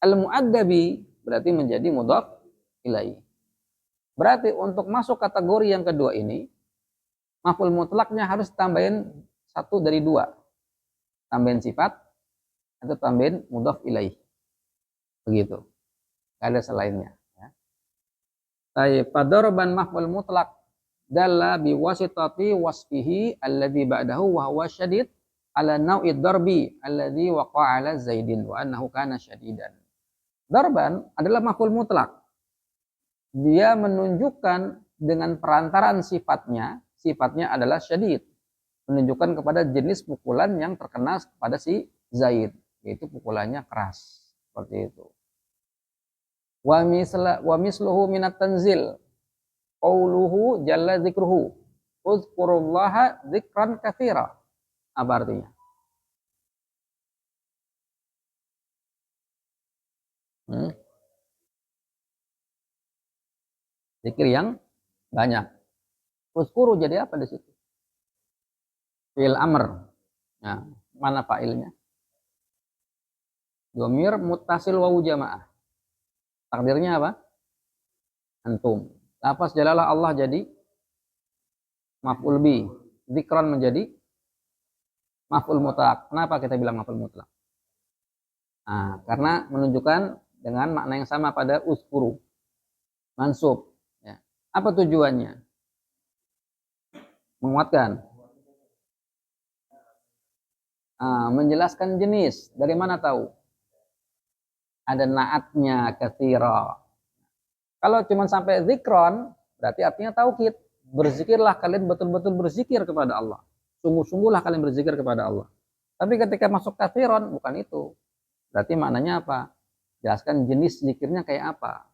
Speaker 1: Al-mu'addabi berarti menjadi mudhaf ilaih. Berarti untuk masuk kategori yang kedua ini, maf'ul mutlaknya harus tambahin satu dari dua. Tambahin sifat atau tambahin mudhaf ilaih. Begitu. Nggak ada selainnya. Fadaraban maf'ul mutlak dalla biwasitati wasfihi alladhi ba'dahu wa huwa syadid ala nau'id darbi alladhi waqa'a ala Zaidin wa annahu kana syadidan. Darban adalah maf'ul mutlak. Dia menunjukkan dengan perantaran sifatnya, sifatnya adalah syadid, menunjukkan kepada jenis pukulan yang terkena pada si Zaid, yaitu pukulannya keras, seperti itu. Wa misluhu minat tanzil qauluhu jalla dzikruhu uzkurullaha dzikran katsira. Apa artinya? Zikir yang banyak. Uzkuru jadi apa di situ? Fi'il amr. Nah, mana fa'ilnya? Dhamir muttasil wawu jamaah. Takdirnya apa? Antum. Lafaz jalalah Allah jadi maf'ul bi. Dzikran menjadi maf'ul mutlak. Kenapa kita bilang maf'ul mutlak? Nah, karena menunjukkan dengan makna yang sama pada uzkuru. Mansub. Ya. Apa tujuannya? Menguatkan. Menjelaskan jenis. Dari mana tahu? Ada naatnya katsira. Kalau cuma sampai zikron, berarti artinya taukid. Berzikirlah kalian betul-betul berzikir kepada Allah. Sungguh-sungguhlah kalian berzikir kepada Allah. Tapi ketika masuk katsiron, bukan itu. Berarti maknanya apa? Jelaskan jenis zikirnya kayak apa.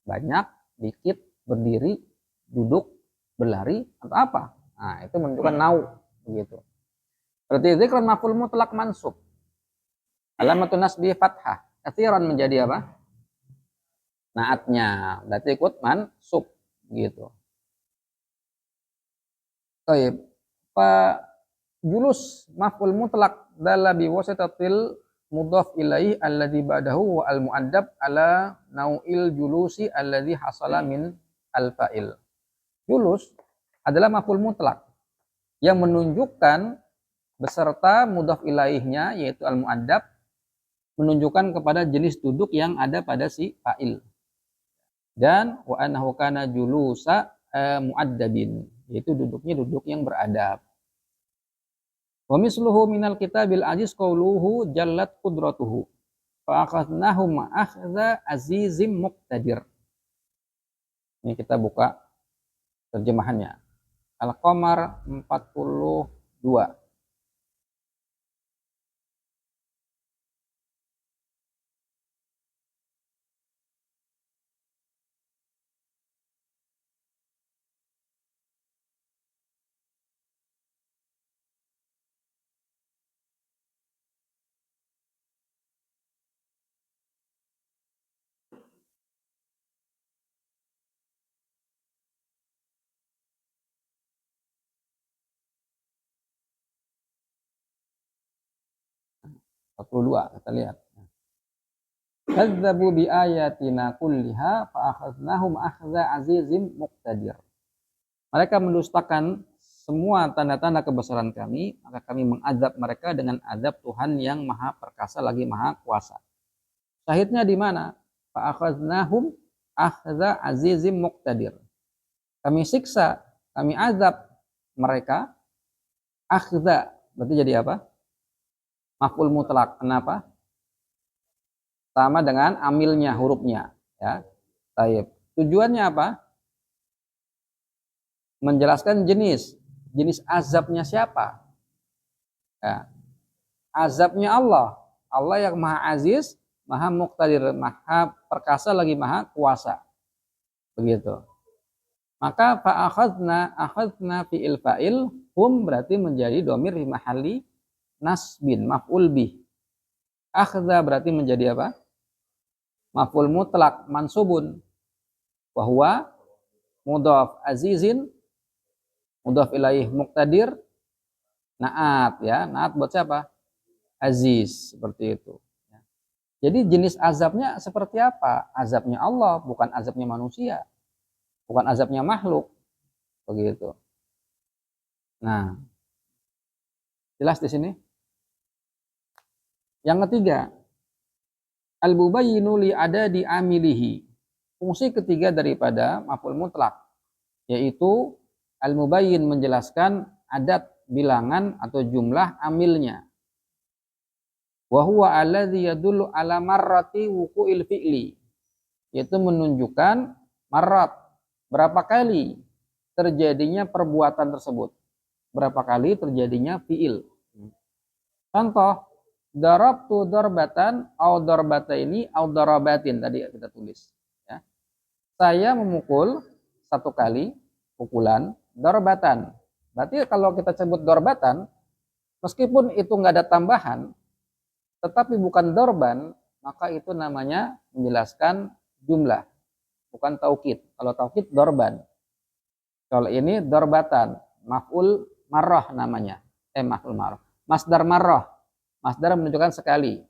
Speaker 1: Banyak, dikit, berdiri, duduk, berlari, atau apa. Nah, itu menunjukkan nau. Begitu. Berarti zikron maf'ul mutlak mansub. Alamatun nasbi fathah. Katsiran menjadi apa? Naatnya. Berarti ikut mansub. Gitu. Baik. Julus maf'ul mutlak dalla bi wasitatil mudhaf ilaih alladhi ba'dahu wa al-mu'addab ala nau'il julusi alladhi hasala min al-fa'il. Julus adalah maf'ul mutlak yang menunjukkan beserta mudhaf ilaihnya yaitu al-mu'addab menunjukkan kepada jenis duduk yang ada pada si fa'il. Dan wa annahu kana julusa mu'addabin, yaitu duduknya duduk yang beradab. Wa misluhu minal kitabil aziz qauluhu jallat qudratuhu fa akhadnahum akhdza azizim muqtadir. Ini kita buka terjemahannya. Al-Qamar 42. Kita lihat. Kadzabu bi ayatina kulliha fa akhadnahum akhdza azizim muqtadir. Mereka mendustakan semua tanda-tanda kebesaran kami, maka kami mengazab mereka dengan azab Tuhan yang Maha Perkasa lagi Maha Kuasa. Syahidnya di mana? Fa akhadnahum akhdza azizim muqtadir. Kami siksa, kami azab mereka akhdza. Berarti jadi apa? Maf'ul mutlak. Kenapa? Sama dengan amilnya, hurufnya, ya. Baik. Tujuannya apa? Menjelaskan jenis azabnya siapa? Ya. Azabnya Allah. Allah yang Maha Aziz, Maha Muqtadir, Maha Perkasa lagi Maha Kuasa. Begitu. Maka fa akhadna fi'il fa'il hum berarti menjadi dhamir fi mahalli nasbin maf'ul bih. Akhdza berarti menjadi apa? Maf'ul mutlak mansubun. Wa huwa mudhaf azizin mudhaf ilaih muqtadir naat, ya. Naat buat siapa? Aziz, seperti itu. Jadi jenis azabnya seperti apa? Azabnya Allah, bukan azabnya manusia. Bukan azabnya makhluk. Begitu. Nah, jelas di sini? Yang ketiga, al-mubayyinu li adadi amilihi. Fungsi ketiga daripada maf'ul mutlak, yaitu al-mubayyin menjelaskan adat bilangan atau jumlah amilnya. Wa huwa alladzi yadullu ala marrati wuqu'il fi'li, yaitu menunjukkan marrat, berapa kali terjadinya perbuatan tersebut, berapa kali terjadinya fi'il. Contoh, darabtu darbatan au darbataini au darabatin, tadi kita tulis, ya. Saya memukul satu kali pukulan, darbatan. Berarti kalau kita sebut darbatan, meskipun itu nggak ada tambahan, tetapi bukan dorban, maka itu namanya menjelaskan jumlah, bukan taukid. Kalau taukid dorban. Kalau ini dorbatan, maf'ul marrah namanya. Maf'ul marrah. Masdar marrah. Masdar menunjukkan sekali.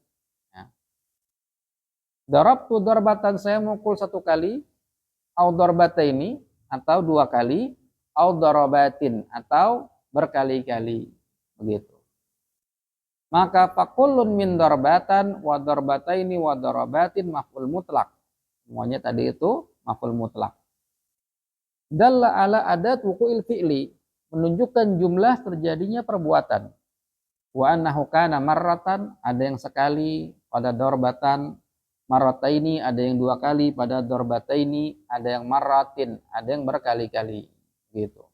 Speaker 1: Ya. Darabtu darbatan, saya mukul satu kali, au darbataini atau dua kali, au darabatin atau berkali-kali. Begitu. Maka fakullun min darbatan wa darbataini wa darabatin maf'ul mutlak. Semuanya tadi itu maf'ul mutlak. Dalla ala adat wuqu'il fi'li, menunjukkan jumlah terjadinya perbuatan. Wa annahu kana marratan, ada yang sekali pada darbatan, marrataini ada yang dua kali pada darbataini, ada yang marratin, ada yang berkali-kali, gitu.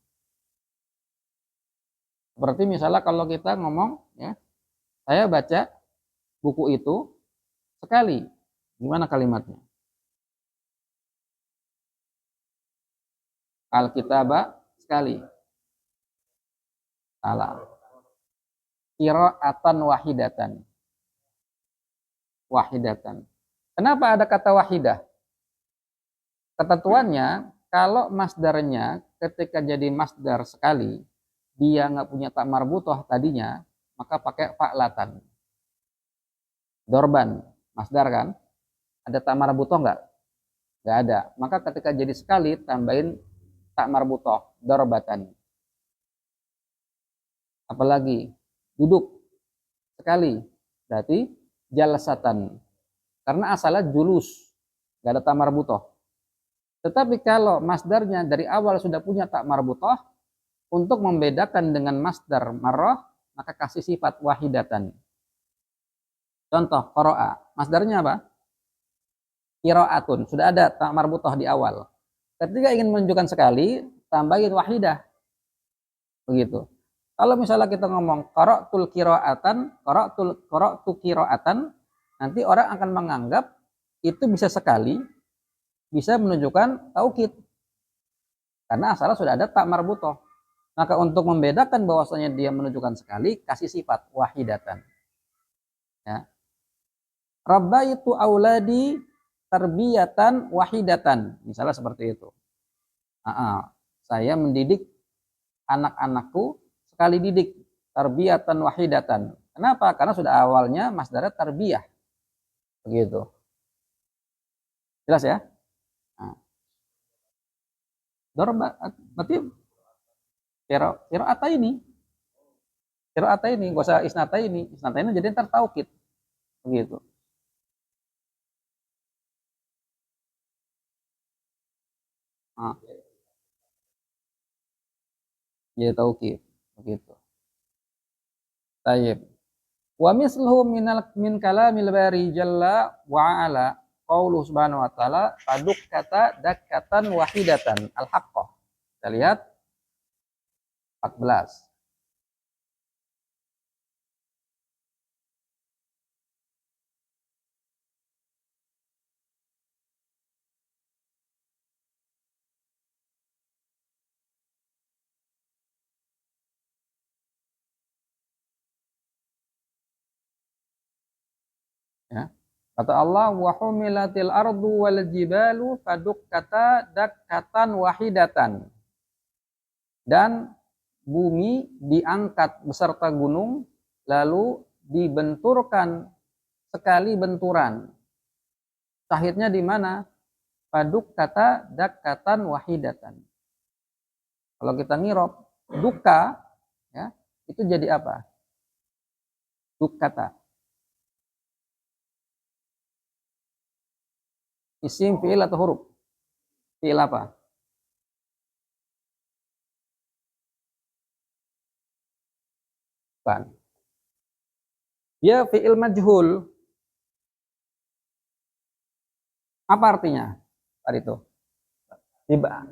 Speaker 1: Seperti misalnya kalau kita ngomong, ya, saya baca buku itu sekali. Gimana kalimatnya? Al-kitaba sekali. Salah. Qira'atan wahidatan. Wahidatan. Kenapa ada kata wahidah? Ketentuannya, kalau masdarnya ketika jadi masdar sekali, dia nggak punya tak marbutoh tadinya, maka pakai fa'latan. Dorban, masdar kan? Ada tak marbutoh nggak? Nggak ada. Maka ketika jadi sekali, tambahin tak marbutoh, dorbatan. Apalagi duduk sekali, berarti jalasatan. Karena asalnya julus, nggak ada tak marbutoh. Tetapi kalau masdarnya dari awal sudah punya tak marbutoh, untuk membedakan dengan masdar marrah, maka kasih sifat wahidatan. Contoh, qara'a. Masdarnya apa? Qira'atun. Sudah ada tak marbutoh di awal. Ketika ingin menunjukkan sekali, tambahin wahidah. Begitu. Kalau misalnya kita ngomong qara'tul qira'atan, qara'tu qira'atan, nanti orang akan menganggap itu bisa sekali, bisa menunjukkan taukid. Karena asalnya sudah ada tak marbutoh. Maka untuk membedakan bahwasanya dia menunjukkan sekali, kasih sifat wahidatan. Ya. Rabbaitu auladi tarbiyatan wahidatan. Misalnya seperti itu. Saya mendidik anak-anakku sekali didik, tarbiyatan wahidatan. Kenapa? Karena sudah awalnya masdarnya tarbiyah. Begitu. Jelas ya? Nah. Dorba, berarti qira'ata ini. Qira'ata ini, gak usah isnata ini. Isnata ini jadi ntar taukid. Begitu. Nah. Jadi taukid. Begitu. Tayyib. Wa misluhu min kalamil bari jalla wa ala qauluhu subhanahu wa ta'ala taduk kata dakkatan wahidatan al-haqqah. Kita lihat 14. Ya. Kata Allah wa humilatil ardu wal jibalu fadukkata dakkatan wahidatan. Dan bumi diangkat beserta gunung lalu dibenturkan sekali benturan. Sahidnya di mana? Fadukkata dakkatan wahidatan. Kalau kita ngirob duka ya, itu jadi apa? Dukkata. Isim, fi'il atau huruf? Fi'il apa? Bukan. Dia fi'il majhul. Apa artinya? Tadi itu.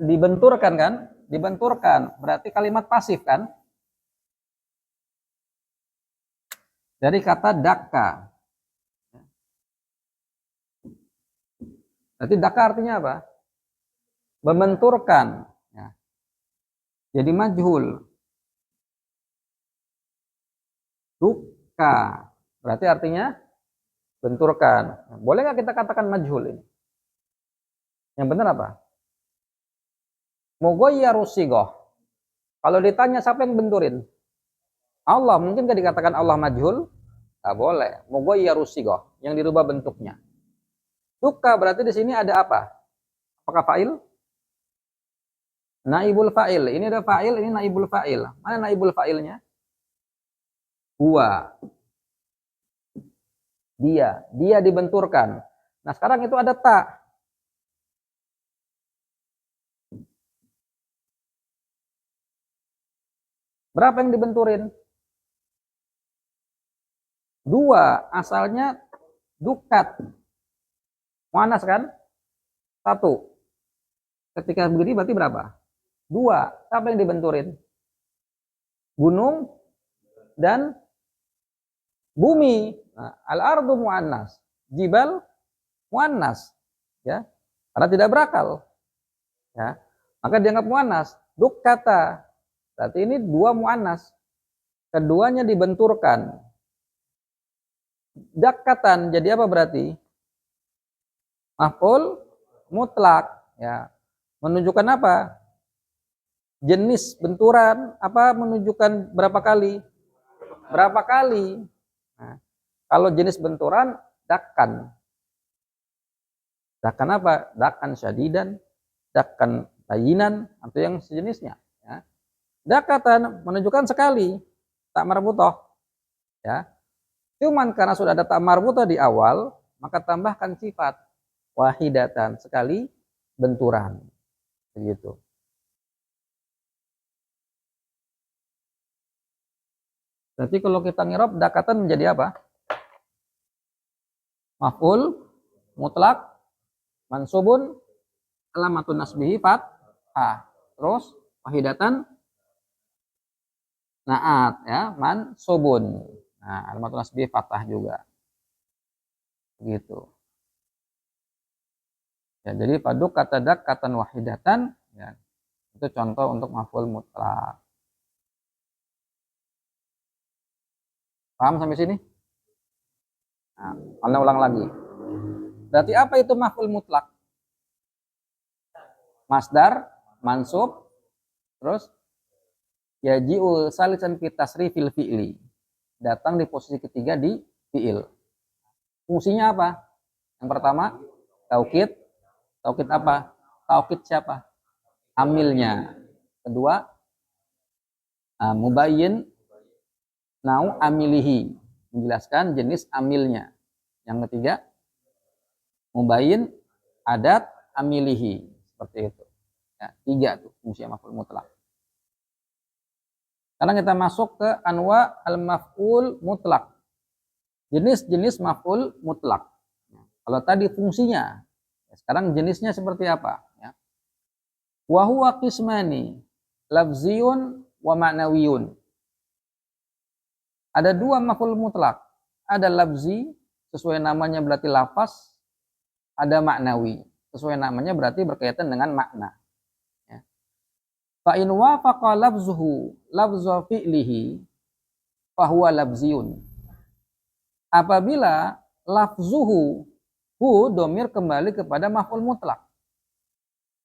Speaker 1: Dibenturkan kan? Dibenturkan. Berarti kalimat pasif kan? Dari kata dakka. Berarti dakka artinya apa? Membenturkan. Ya. Jadi majhul. Duka. Berarti artinya benturkan. Boleh nggak kita katakan majhul ini? Yang benar apa? Mughayyaru sigoh. Kalau ditanya siapa yang benturin? Allah. Mungkin nggak dikatakan Allah majhul? Nggak boleh. Mughayyaru sigoh. Yang dirubah bentuknya. Duka berarti di sini ada apa? Apakah fa'il? Naibul fa'il. Ini ada fa'il, ini naibul fa'il. Mana naibul fa'ilnya? Huwa. Dia dibenturkan. Nah, sekarang itu ada ta. Berapa yang dibenturin? 2. Asalnya dukat. Muannas kan? 1. Ketika begini berarti berapa? 2. Siapa yang dibenturin? Gunung dan bumi. Nah, al-ardu muannas. Jibal muannas. Ya. Karena tidak berakal. Ya. Maka dianggap muannas. Dukkata. Berarti ini 2 muannas. Keduanya dibenturkan. Dakkatan jadi apa berarti? Maf'ul mutlak. Ya. Menunjukkan apa? Jenis benturan apa menunjukkan berapa kali? Berapa kali? Nah, kalau jenis benturan dakkan. Dakkan apa? Dakkan syadidan, dakkan bayinan, atau yang sejenisnya. Ya. Dakatan menunjukkan sekali, tak marbutoh. Ya. Cuman karena sudah ada tak marbutoh di awal, maka tambahkan sifat wahidatan, sekali benturan. Begitu. Berarti kalau kita ngirob, dakatan menjadi apa? Maf'ul mutlak mansubun alamatun nasbihi fathah. Terus wahidatan naat ya, mansubun. Nah, alamatun nasbihi fathah juga. Begitu. Ya, jadi paduk kata dakatan wahidatan ya, itu contoh untuk maf'ul mutlak. Paham sampai sini? Nah, Anda ulang lagi. Berarti apa itu maf'ul mutlak? Masdar, mansub, terus yaji'u salisan fi tasrifil fi'li. Datang di posisi ketiga di fi'il. Fungsinya apa? Yang pertama, taukid. Taukid apa? Taukid siapa? Amilnya. Kedua, mubayyin nau amilihi. Menjelaskan jenis amilnya. Yang ketiga, mubayyin adat amilihi. Seperti itu. Ya, 3 tuh fungsi maf'ul mutlak. Sekarang kita masuk ke anwa al-maf'ul mutlak. Jenis-jenis maf'ul mutlak. Kalau tadi fungsinya, sekarang jenisnya seperti apa? Ya. Wa huwa qismani, lafziyun wa ma'nawiyun. Ada 2 maf'ul mutlak. Ada lafzi, sesuai namanya berarti lafaz. Ada maknawi, sesuai namanya berarti berkaitan dengan makna. Ya. Fa in wafaqa lafzuhu lafza fi'lihi fahuwa lafziyun. Apabila lafzuhu, hu domir kembali kepada maf'ul mutlak.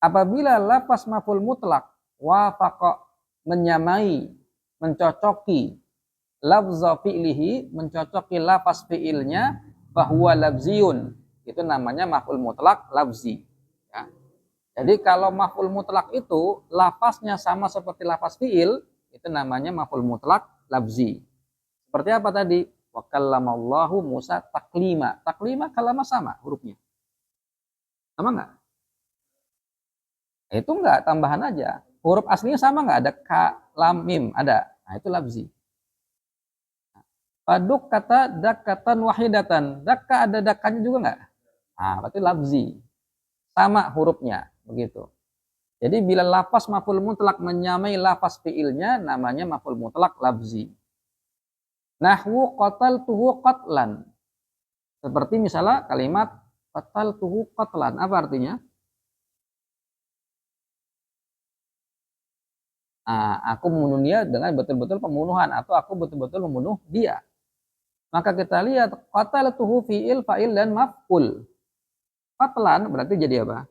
Speaker 1: Apabila lafaz maf'ul mutlak wafaqa menyamai, mencocoki lafza fi'lihi, mencocoki lafaz fi'ilnya, fahuwa lafziyun. Itu namanya maf'ul mutlak lafzi. Ya. Jadi kalau maf'ul mutlak itu lafaznya sama seperti lafaz fi'il, itu namanya maf'ul mutlak lafzi. Seperti apa tadi? Wa kallamallahu Musa taklima. Taklima kalama sama hurufnya. Sama enggak? Itu enggak, tambahan aja. Huruf aslinya sama enggak? Ada ka, lam, mim, ada. Nah, itu lafzi. Paduk kata dakatan wahidatan. Dakka ada dakanya juga enggak? Nah, berarti lafzi. Sama hurufnya, begitu. Jadi bila lafaz maf'ul mutlak menyamai lafaz fi'ilnya, namanya maf'ul mutlak lafzi. Nahwu qataltuhu qatlan. Seperti misalnya kalimat qataltuhu qatlan. Apa artinya? Aku membunuh dia dengan betul-betul pembunuhan, atau aku betul-betul membunuh dia. Maka kita lihat qataltuhu fi'il, fa'il, dan maf'ul. Qatlan berarti jadi apa?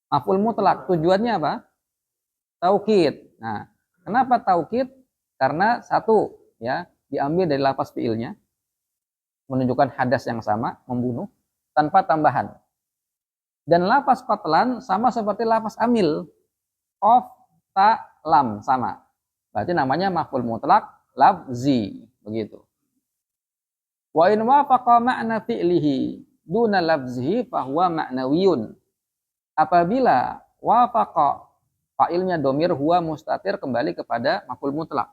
Speaker 1: Maf'ul mutlak. Tujuannya apa? Taukid. Nah, kenapa taukid? Karena satu, ya, diambil dari lafaz fi'ilnya, menunjukkan hadas yang sama, membunuh, tanpa tambahan. Dan lafaz qatlan sama seperti lafaz amil, qaf, ta, lam, sama. Berarti namanya maf'ul mutlak lafzi, begitu. Wa in wafaqa ma'na fi'lihi duna lafzihi fahuwa ma'nawiyun. Apabila wafaqa, fa'ilnya domir, huwa mustatir, kembali kepada maf'ul mutlak.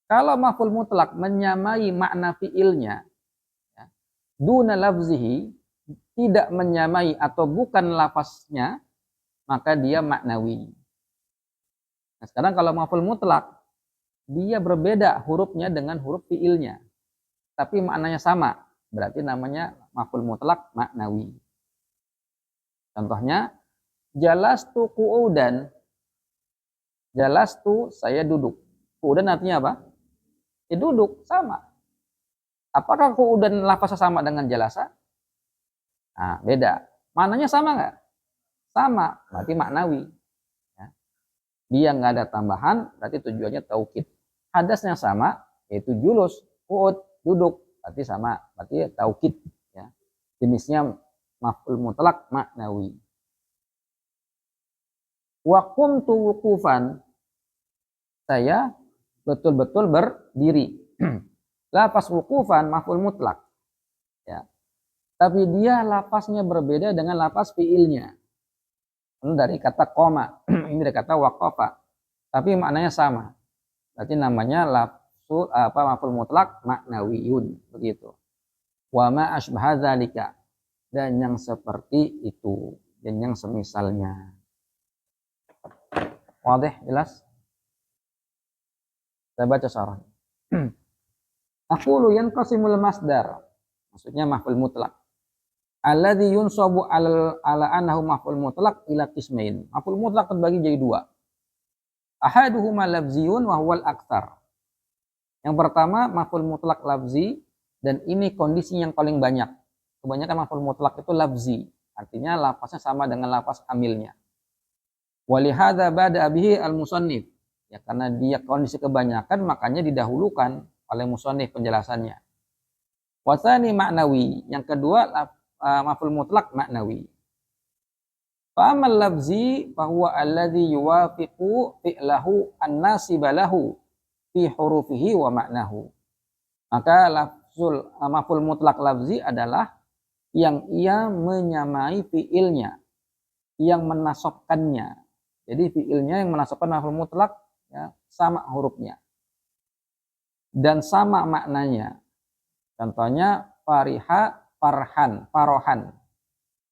Speaker 1: Kalau maf'ul mutlak menyamai makna fi'ilnya, ya, duna lafzihi, tidak menyamai atau bukan lafaznya, maka dia maknawi. Nah, sekarang kalau maf'ul mutlak, dia berbeda hurufnya dengan huruf fi'ilnya, tapi maknanya sama, berarti namanya maf'ul mutlak maknawi. Contohnya, jalastu qu'udan. Jalastu, saya duduk. Qu'udan artinya apa? Ya duduk, sama. Apakah qu'udan lafaznya sama dengan jalasa? Nah, beda. Maknanya sama nggak? Sama, berarti maknawi. Ya. Dia nggak ada tambahan, berarti tujuannya taukid. Hadasnya sama, yaitu julus, qu'ud, duduk, berarti sama, berarti taukid. jenisnya maf'ul mutlak maknawi. Wa qumtu wuqufan, saya betul-betul berdiri. Lafaz wuqufan maf'ul mutlak, ya. Tapi dia lafaznya berbeda dengan lafaz fiilnya. Dari kata qoma, ini dari kata waqafa. Tapi maknanya sama. Berarti namanya maf'ul mutlak maknawiyun, begitu. Wa ma asbaha dzalika, dan yang seperti itu, dan yang semisalnya. Wadih, jelas? Saya baca syarah. Aqulu yanqasimul masdar, maksudnya maf'ul mutlak. Alladzi yunsabu ala annahu maf'ul mutlak ila qismain. Maf'ul mutlak terbagi jadi dua. Ahaduhuma lafziyun wa huwal aktsar. Yang pertama maf'ul mutlak lafzi, dan ini kondisi yang paling banyak. Kebanyakan maf'ul mutlak itu lafzi, artinya lafaznya sama dengan lafaz amilnya. Walihada bada bihi al-musannif, ya karena dia kondisi kebanyakan makanya didahulukan oleh musannif penjelasannya. Wasani maknawi, yang kedua maf'ul mutlak maknawi. Fa amal lafzi fa huwa alladhi yuwafiqu fi'lahu an-nasiba lahu fi hurufihi wa maknahu. Maka maf'ul mutlak lafzi adalah yang ia menyamai fi'ilnya, yang menasabkannya. Jadi fiilnya yang menasabkan maf'ul mutlak, ya, sama hurufnya dan sama maknanya. Contohnya fariha, farhan, farohan.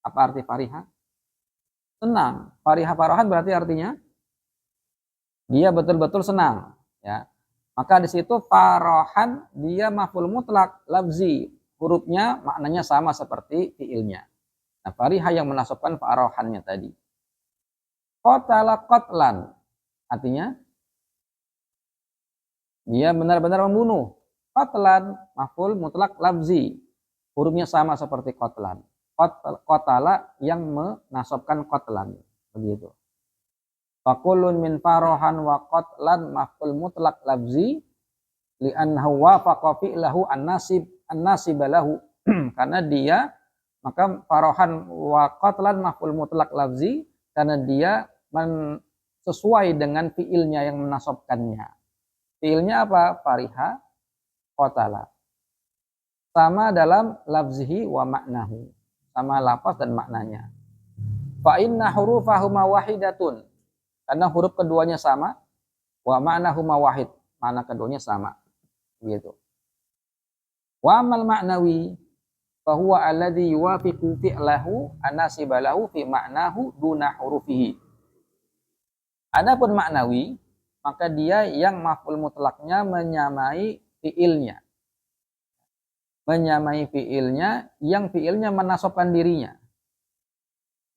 Speaker 1: Apa arti fariha? Senang. Fariha farohan berarti artinya dia betul-betul senang, ya. Maka di situ farohan dia maf'ul mutlak lafzi, hurufnya maknanya sama seperti fiilnya. Nah, fariha yang menasabkan farohannya tadi. Qatala qatlan, artinya dia benar-benar membunuh. Qatlan maf'ul mutlak lafzi, hurufnya sama seperti qatlan. Qatala yang menasabkan qatlan, begitu. Faqulun min farohan wa qatlan maf'ul mutlak lafzi li'annahu wafaqa fi'lahu an-nasib lahu. Karena dia, maka farohan wa qatlan maf'ul mutlak lafzi, karena dia sesuai dengan fiilnya yang menasabkannya. Fiilnya apa? Fariha, qatala. Sama dalam lafzihi wa maknahu, sama lafaz dan maknanya. Fa inna hurufahuma wahidatun, karena huruf keduanya sama. Wa ma'nahuma wahid, makna keduanya sama, gitu. Wa amal maknawi fa huwa alladhi yuwafiqu fi'lahu an-nasiba lahu fi ma'nahu duna hurufihi. Adapun maknawi, maka dia yang maf'ul mutlaknya menyamai fiilnya. Menyamai fiilnya yang fiilnya menasabkan dirinya.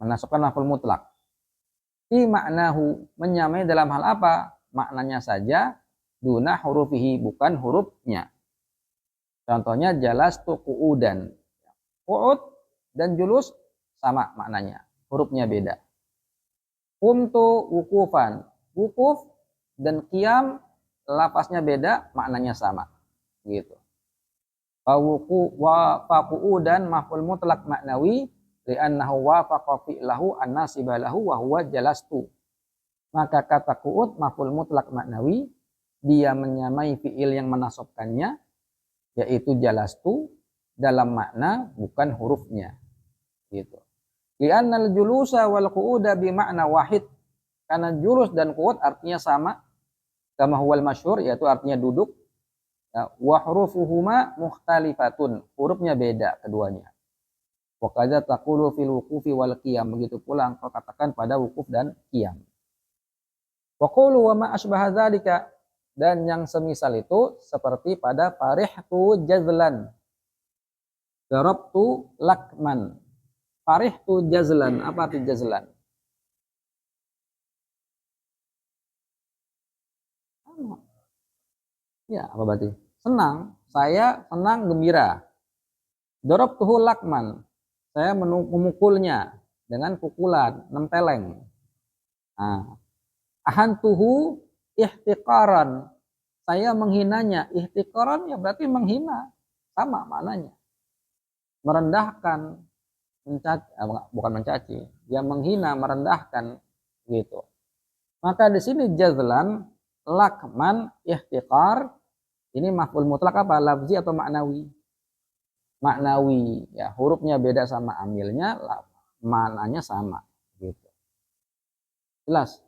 Speaker 1: Menasabkan maf'ul mutlak. Fi ma'nahu, menyamai dalam hal apa? Maknanya saja, duna hurufihi, bukan hurufnya. Contohnya jalastu qu'udan. Qu'ud dan julus sama maknanya, hurufnya beda. Qumtu wukufan, wukuf dan qiyam lafaznya beda, maknanya sama, gitu. Faqu'udan maf'ul mutlak maknawi li'annahu wafaqa fi'lahu an-nasiba lahu wa huwa jalastu. Maka kata qu'ud maf'ul mutlak maknawi, dia menyamai fi'il yang menasabkannya, yaitu jalastu, dalam makna bukan hurufnya, gitu. Li'annal julusa wal qu'uda bi makna wahid, karena julus dan qu'ud artinya sama, kama huwal masyhur, yaitu artinya duduk. Wa hurufuhuma mukhtalifatun, hurufnya beda keduanya. Wa kadza taqulu fil wuqufi wal qiyam, begitu pula engkau katakan pada wukuf dan qiyam. Wa qulu wa ma asbaha dzalika, dan yang semisal itu seperti pada farihtu jazlan, darabtu lakman. Farihtu jazlan, apa arti jazlan? Ya, apa berarti? Senang, saya senang, gembira. Darabtuhu lakman, saya memukulnya dengan pukulan, nempeleng. Nah, ahantuhu ihtiqaran, saya menghinanya. Ihtiqaran ya berarti menghina, sama maknanya. merendahkan, mencaci, bukan mencaci, dia menghina, merendahkan gitu. Maka di sini jazlan, lakman, ihtiqar, ini maf'ul mutlak apa? Lafzi atau maknawi? Maknawi, ya hurufnya beda sama amilnya, maknanya sama gitu. Jelas?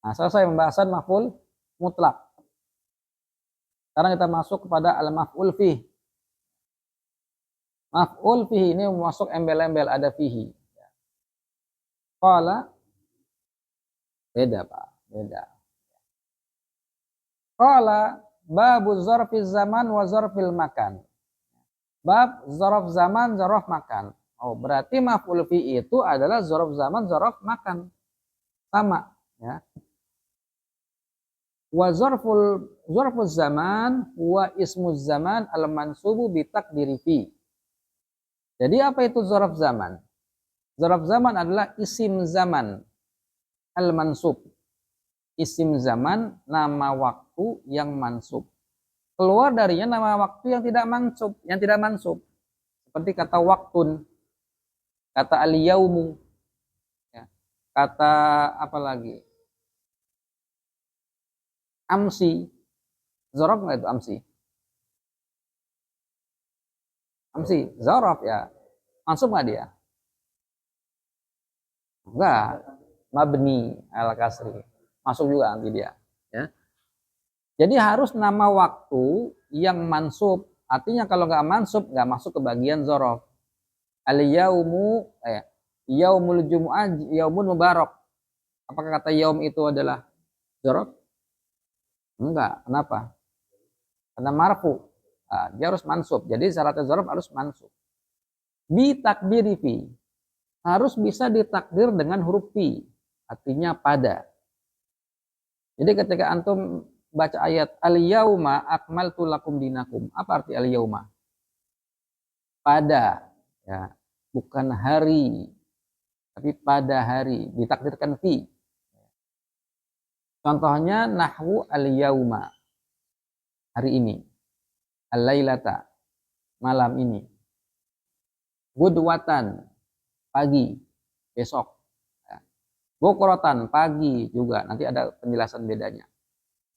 Speaker 1: Nah, selesai pembahasan maf'ul mutlak. Sekarang kita masuk kepada al-maf'ul fih. Maf'ul fihi ini masuk embel-embel, ada fihi. Qala, beda Pak, beda. Qala babu zarfi zaman wa zarfil makan. Bab zarf zaman, zarf makan. Oh, berarti maf'ul fihi itu adalah zarf zaman, zarf makan. Sama, ya. Wa zarful zaman wa ismuz zaman al-mansubu bi taqdiri fi. Jadi apa itu zarf zaman? Zarf zaman adalah isim zaman al-mansub. Isim zaman, nama waktu yang mansub. Keluar darinya nama waktu yang tidak mansub, seperti kata waktun, kata al-yaumu, ya. Kata apa lagi? Amsi. Zaraf nggak itu amsi? Amsi, zaraf ya. Mansub nggak dia? Enggak. Mabni al-kasri. Masuk juga nanti dia, ya. Jadi harus nama waktu yang mansub. Artinya kalau nggak mansub, nggak masuk ke bagian zaraf. Al-yaumu, yaumul jumu'ah, yaumun mubarak. Apakah kata yaum itu adalah zaraf? Enggak. Kenapa? Karena marfu. Nah, dia harus mansub. Jadi syaratnya zaraf harus mansub. Bi takdiri fi. Harus bisa ditakdir dengan huruf fi. Artinya pada. Jadi ketika antum baca ayat al-yauma akmaltu lakum dinakum. Apa arti al-yauma? Pada, ya, bukan hari, tapi pada hari, ditakdirkan fi. Contohnya nahwu al-yauma, hari ini, al-lailata, malam ini, gudwatan, pagi, besok, bukrotan, pagi juga, nanti ada penjelasan bedanya.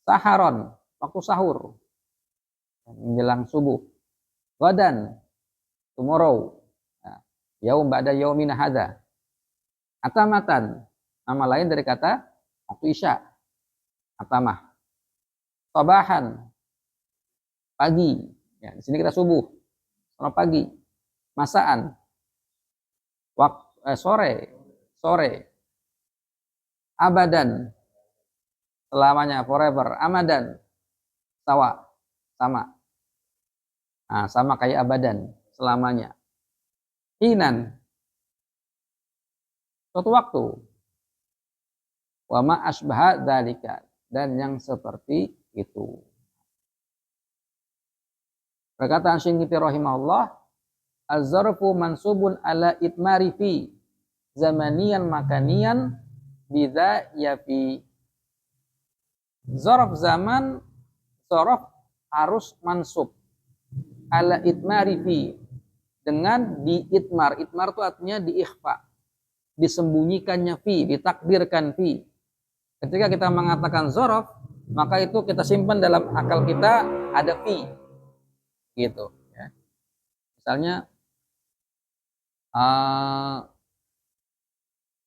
Speaker 1: Saharon, waktu sahur, menjelang subuh. Wadan, tomorrow, yaum ba'da yaumina hadza. Atamatan, nama lain dari kata waktu isya. Atamah. Sabahan, pagi. Ya, di sini kita subuh. Selamat pagi. Masaan, sore. Abadan, selamanya, forever. Amadan, sama. Nah, sama kayak abadan, selamanya. Hinan, suatu waktu. Wa ma asbaha dzalika, dan yang seperti itu. Perkataan Syinqiti rahimahullah, az-zarfu mansubun ala itmari fi zamaniyan makaniyan bidza yafi. Zarf zaman, zarf harus mansub ala itmari fi, dengan diitmar. Itmar itu artinya diikhfa, disembunyikannya fi, ditakdirkan fi. Ketika kita mengatakan zarf, maka itu kita simpan dalam akal kita ada fi, gitu, ya. Misalnya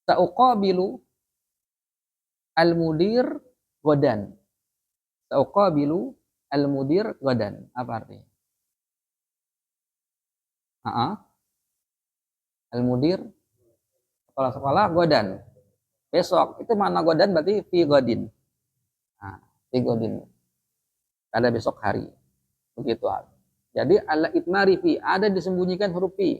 Speaker 1: sa'uqabilu al-mudir godan. Sa'uqabilu al-mudir godan. Apa artinya? Al-mudir, kepala sekolah, godan, besok. Itu mana godan? Berarti fi godin. Nah, fi godin, ada besok hari. Begitu. Jadi ala itmari fi, ada disembunyikan huruf fi.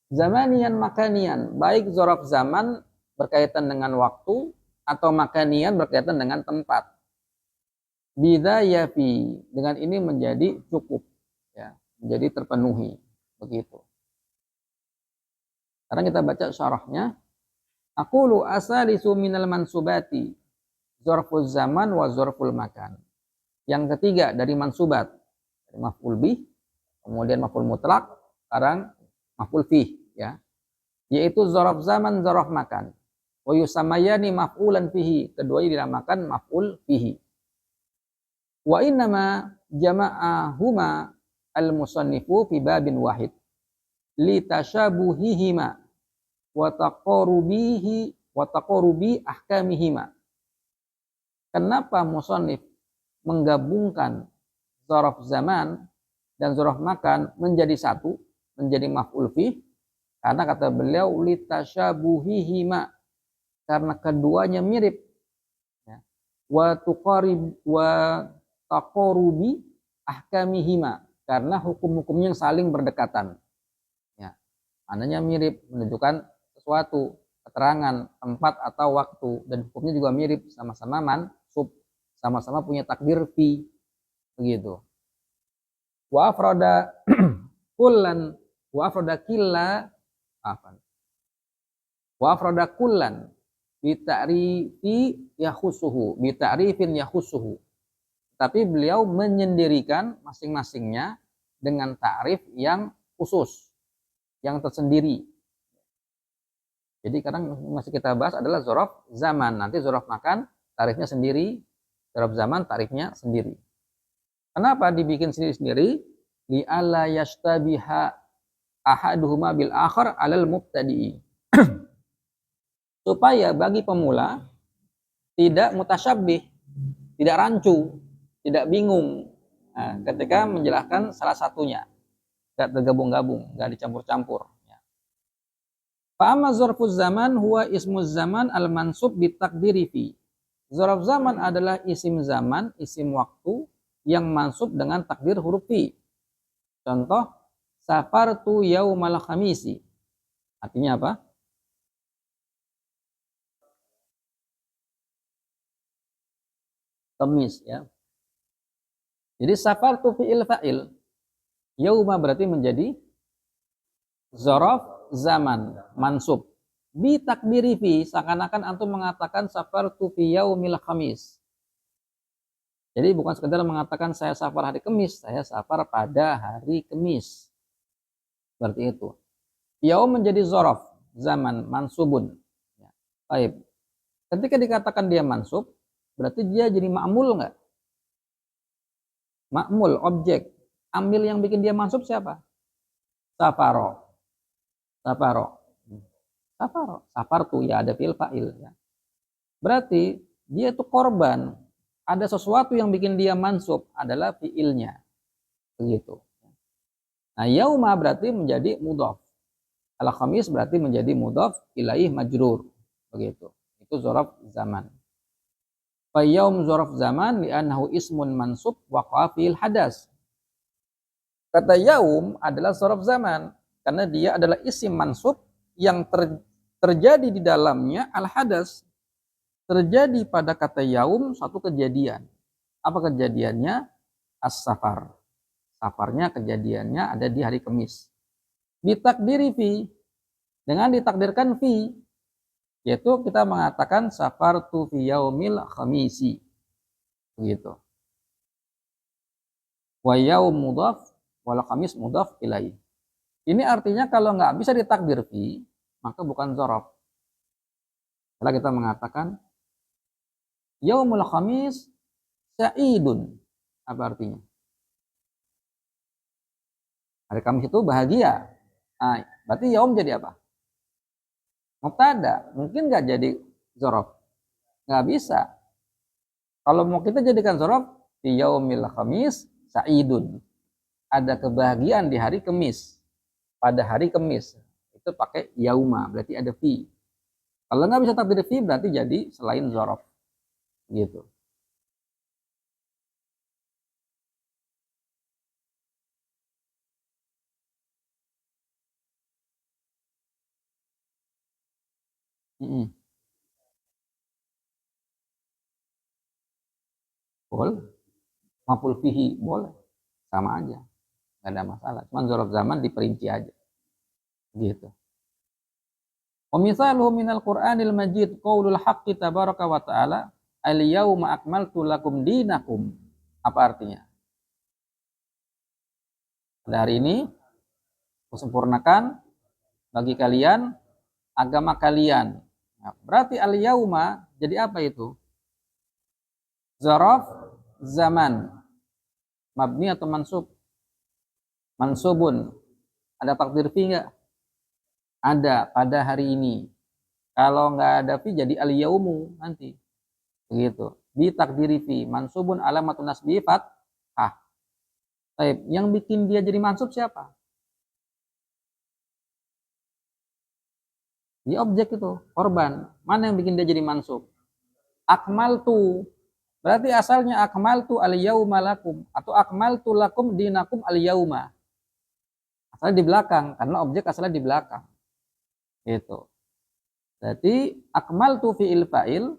Speaker 1: Zamanian makanian, baik zaraf zaman berkaitan dengan waktu atau makanian berkaitan dengan tempat. Bidza yafi, dengan ini menjadi cukup, ya, menjadi terpenuhi. Begitu. Sekarang kita baca syarahnya. Aqulu asalisu minal mansubati zarful zaman wa zarful makan. Yang ketiga dari mansubat, dari maf'ul bih, kemudian maf'ul mutlak, sekarang maf'ul fih ya, yaitu dzaraf zaman, dzaraf makan. Wa yusammayani maf'ulan fihi, keduanya dinamakan maf'ul fihi. Wa innama jama'ahuma al-musannifu fi babin wahid li tashabuhihima wa taqarubi ahkamihima. Kenapa musannif menggabungkan dzaraf zaman dan dzaraf makan menjadi satu, menjadi maf'ul fih? Karena kata beliau li tashabuhihima, karena keduanya mirip ya. Wa taqarubi ahkamihima, karena hukum-hukumnya saling berdekatan ya. Maknanya mirip, menunjukkan sesuatu, keterangan, tempat atau waktu, dan hukumnya juga mirip, sama-sama mansub, sama-sama punya takdir fi, begitu. Wa afrada kullan wa afrada killa apa? Wa afrada kullan bi ta'rifi yakhusuhu, bi ta'rifin yakhusuhu. Tapi beliau menyendirikan masing-masingnya dengan ta'rif yang khusus, yang tersendiri. Jadi sekarang masih kita bahas adalah dzaraf zaman. Nanti dzaraf makan tarifnya sendiri, dzaraf zaman tarifnya sendiri. Kenapa dibikin sendiri-sendiri? Li alla yashtabiha ahaduhuma bil akhar alal mubtadi'i. Supaya bagi pemula tidak mutasyabbih, tidak rancu, tidak bingung ketika menjelaskan salah satunya. Tidak tergabung-gabung, tidak dicampur-campur. Fa'amma dzarfuz zaman huwa ismuz zaman al-mansub bitaqdiri fi. Dzarf zaman adalah isim zaman, isim waktu yang mansub dengan takdir huruf fi. Contoh, safartu yaumal khamisi. Artinya apa? Kamis ya. Jadi safartu fi'il fa'il. Yauma berarti menjadi dzaraf zaman mansub bi takdiri fi, seakan-akan antum mengatakan safartu fi yaumil khamis. Jadi bukan sekedar mengatakan saya safar hari Kamis, saya safar pada hari Kamis. Seperti itu. Yaum menjadi dzaraf zaman mansubun. Ya. Baik. Ketika dikatakan dia mansub, berarti dia jadi ma'mul enggak? Ma'mul, objek. Amil yang bikin dia mansub siapa? Safaro. Safaro. Safartu ya ada fi'il fa'il ya. Berarti dia itu korban. Ada sesuatu yang bikin dia mansub adalah fi'ilnya. Begitu. Nah, yauma berarti menjadi mudhaf. Al-khamis berarti menjadi mudhaf ilaih majrur. Begitu. Itu dzaraf zaman. Fa yaum dzaraf zaman li'annahu ismun mansub waqa'a fil hadas. Kata yaum adalah dzaraf zaman karena dia adalah isim mansub yang terjadi di dalamnya al-hadas. Terjadi pada kata yaum satu kejadian. Apa kejadiannya? As-safar. Safarnya kejadiannya ada di hari Kamis. Ditakdiri fi. Dengan ditakdirkan fi. Yaitu kita mengatakan safartu fi yaumil khamisi. Begitu. Wa yaum mudhaf wal khamis mudhaf ilaih. Ini artinya kalau nggak bisa ditakdir fi, maka bukan dzaraf. Setelah kita mengatakan yaumul khamis sa'idun. Apa artinya? Hari Kamis itu bahagia. Nah, berarti yaum jadi apa? Mubtada. Mungkin nggak jadi dzaraf? Nggak bisa. Kalau mau kita jadikan dzaraf, fi yaumil khamis sa'idun. Ada kebahagiaan di hari Kamis. Pada hari Kamis. Itu pakai yauma, berarti ada fi. Kalau nggak bisa takdir fi, berarti jadi selain dzaraf. Gitu. Boleh. Maf'ul fihi boleh. Sama aja. Nggak ada masalah. Cuman dzaraf zaman diperinci aja. Gitu. Wa mithaluhu minal Qur'anil Majid qaulul haqqi tabaraka wa ta'ala al-yauma akmaltu lakum dinakum. Apa artinya? Pada hari ini Kusempurnakan bagi kalian agama kalian. Nah, berarti al-yauma jadi apa itu? Zaraf zaman. Mabni atau mansub? Mansubun. Ada takdir fi enggak? Ada pada hari ini. Kalau nggak ada fi jadi al-yaumu nanti. Begitu. Di takdiri fi mansubun alamatun nasbi fathah. Baik, yang bikin dia jadi mansub siapa? Di objek itu, korban. Mana yang bikin dia jadi mansub? Akmaltu. Berarti asalnya akmaltu al-yauma lakum atau akmaltu lakum dinakum al-yauma. Asalnya di belakang karena objek asalnya di belakang. Gitu. Berarti akmaltu fi'il fa'il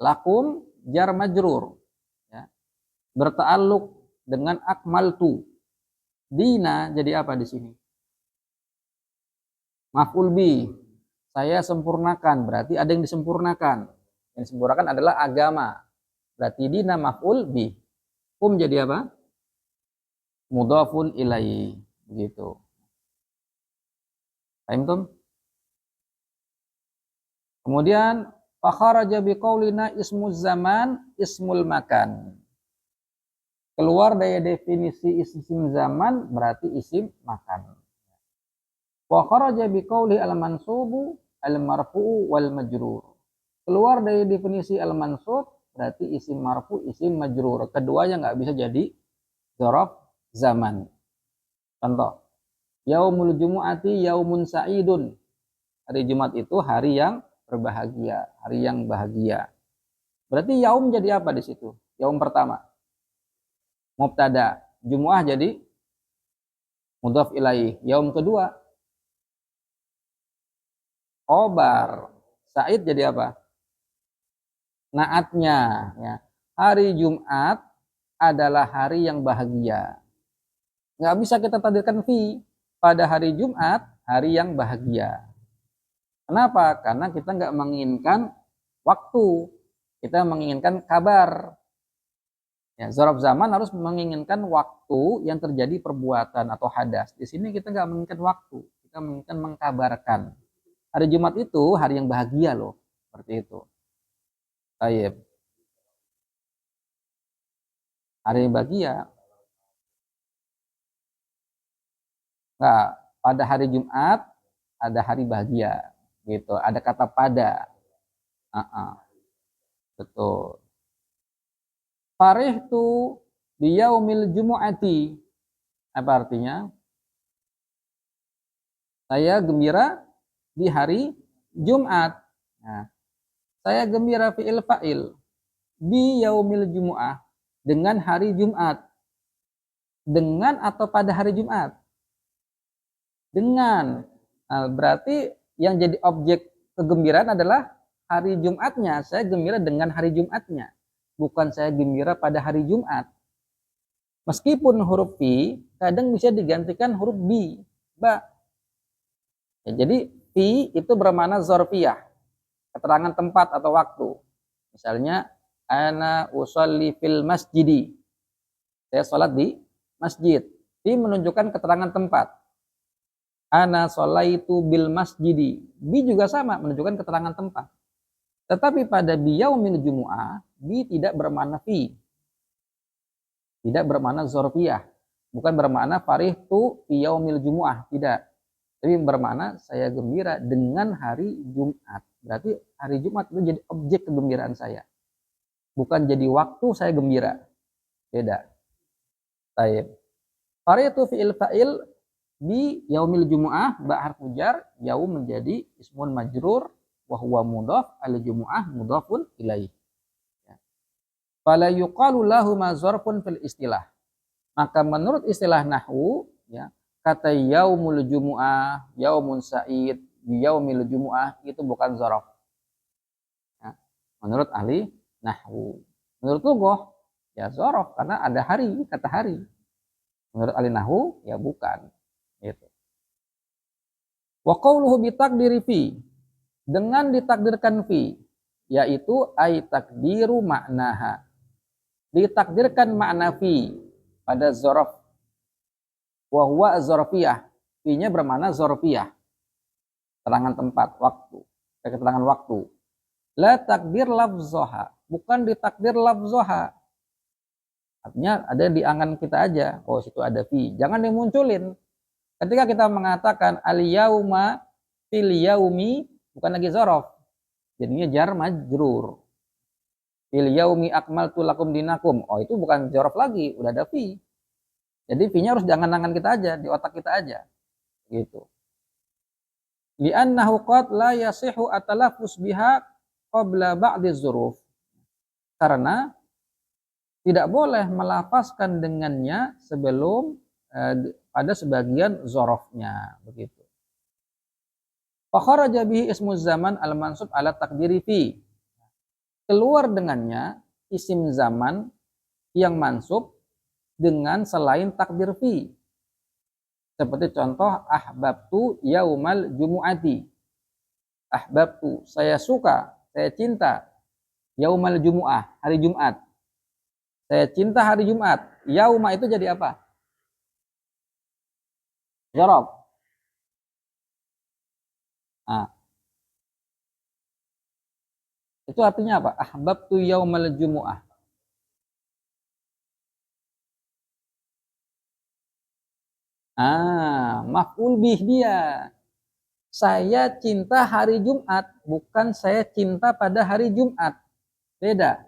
Speaker 1: lakum jar majrur. Ya. Berta'alluq dengan akmaltu. Dina jadi apa di sini? Maf'ul bi. Saya sempurnakan, berarti ada yang disempurnakan. Yang disempurnakan adalah agama. Berarti dina maf'ul bi. Kum jadi apa? Mudhafun ilaihi. Begitu. Paham tum? Kemudian fakharaja biqaulina ismuz zaman ismul makan. Keluar dari definisi isim zaman berarti isim makan. Wa kharaja biqauli al-mansubu al-marfu'u wal majrur. Keluar dari definisi al-mansub berarti isim marfu, isim majrur. Keduanya nggak bisa jadi dzaraf zaman. Contoh, yaumul jumu'ati yaumun sa'idun. Hari Jumat itu hari yang berbahagia, hari yang bahagia. Berarti yaum jadi apa di situ? Yaum pertama mubtada, Jumu'ah jadi mudhaf ilaih. Yaum kedua khobar, Said jadi apa? Naatnya. Ya. Hari Jumat adalah hari yang bahagia. Nggak bisa kita takdirkan fi pada hari Jumat, hari yang bahagia. Kenapa? Karena kita nggak menginginkan waktu, kita menginginkan kabar. Ya, zaraf zaman harus menginginkan waktu yang terjadi perbuatan atau hadas. Di sini kita nggak menginginkan waktu, kita menginginkan mengkabarkan. Hari Jumat itu hari yang bahagia loh, seperti itu. Baik. Hari yang bahagia. Nah, pada hari Jumat ada hari bahagia, gitu. Ada kata pada. Betul. Farihtu biyaumil jumu'ati. Apa artinya? Saya gembira di hari Jumat. Nah, saya gembira fi'il fa'il bi yaumil jumu'ah dengan hari Jumat. Dengan atau pada hari Jumat? Dengan. Nah, berarti yang jadi objek kegembiraan adalah hari Jumatnya. Saya gembira dengan hari Jumatnya. Bukan saya gembira pada hari Jumat. Meskipun huruf fi kadang bisa digantikan huruf bi, ba. Ya, jadi fi itu bermakna zarfiyah, keterangan tempat atau waktu. Misalnya ana usolli fil masjidi. Saya sholat di masjid. Fi menunjukkan keterangan tempat. Ana sholaitu bil masjidi. Bi juga sama menunjukkan keterangan tempat. Tetapi pada biyaumil jumu'ah, bi tidak bermakna fi. Tidak bermakna zorfiyah. Bukan bermakna farihtu fi yaumil jumu'ah. Tidak. Tapi bermakna saya gembira dengan hari Jumat. Berarti hari Jumat itu jadi objek kegembiraan saya. Bukan jadi waktu saya gembira. Beda. Baik. Farihtu fi'il fa'il bi yaumil jumu'ah ba harfu jar, yaum menjadi ismun majrur wa huwa mudhaf, al jumu'ah mudhafun ilaih. Fala yuqalu lahu ma zarfun fil istilah. Maka menurut istilah nahwu, ya, kata yaumul jumu'ah, yaumun sa'id, yaumil jumu'ah itu bukan zarf. Ya, menurut ahli nahwu. Menurut lughah ya zarf karena ada hari, kata hari. Menurut ahli nahwu ya bukan. Gitu. Wa qawluhu bi taqdiri fi, dengan ditakdirkan fi, yaitu ay takdiru maknaha. Ditakdirkan makna fi pada zaraf wa huwa zarfiyah. Fi-nya bermakna zorfiyah, keterangan tempat, waktu, keterangan waktu. La takdir lafzoha, bukan ditakdir lafzoha. Artinya ada yang diangan kita aja, oh situ ada fi, jangan dimunculin. Ketika kita mengatakan al-yauma fil yaumi, bukan lagi zorof, jadinya jar majrur. Fil yaumi akmaltu lakum dinakum, oh itu bukan zorof lagi, udah ada fi. Jadi fi-nya harus di angan-angan kita aja, di otak kita aja, gitu. Li'annahu qad la yasihu at-talaffuz biha qabla ba'di dzuruf. Karena tidak boleh melafazkan dengannya sebelum pada sebagian zorofnya, begitu. Fa kharaja bihi ismu zaman al-mansub ala takdiri fi. Keluar dengannya isim zaman yang mansub dengan selain takdir fi. Seperti contoh ahbabtu yaumal jumu'ati. Ahbabtu, saya suka, saya cinta yaumal jumu'ah, hari Jumat. Saya cinta hari Jumat. Yauma itu jadi apa? Zorof. Nah, itu artinya apa? Ahbabtu yaumal jumu'ah. Maf'ul bih dia. Saya cinta hari Jumat, bukan saya cinta pada hari Jumat. Beda.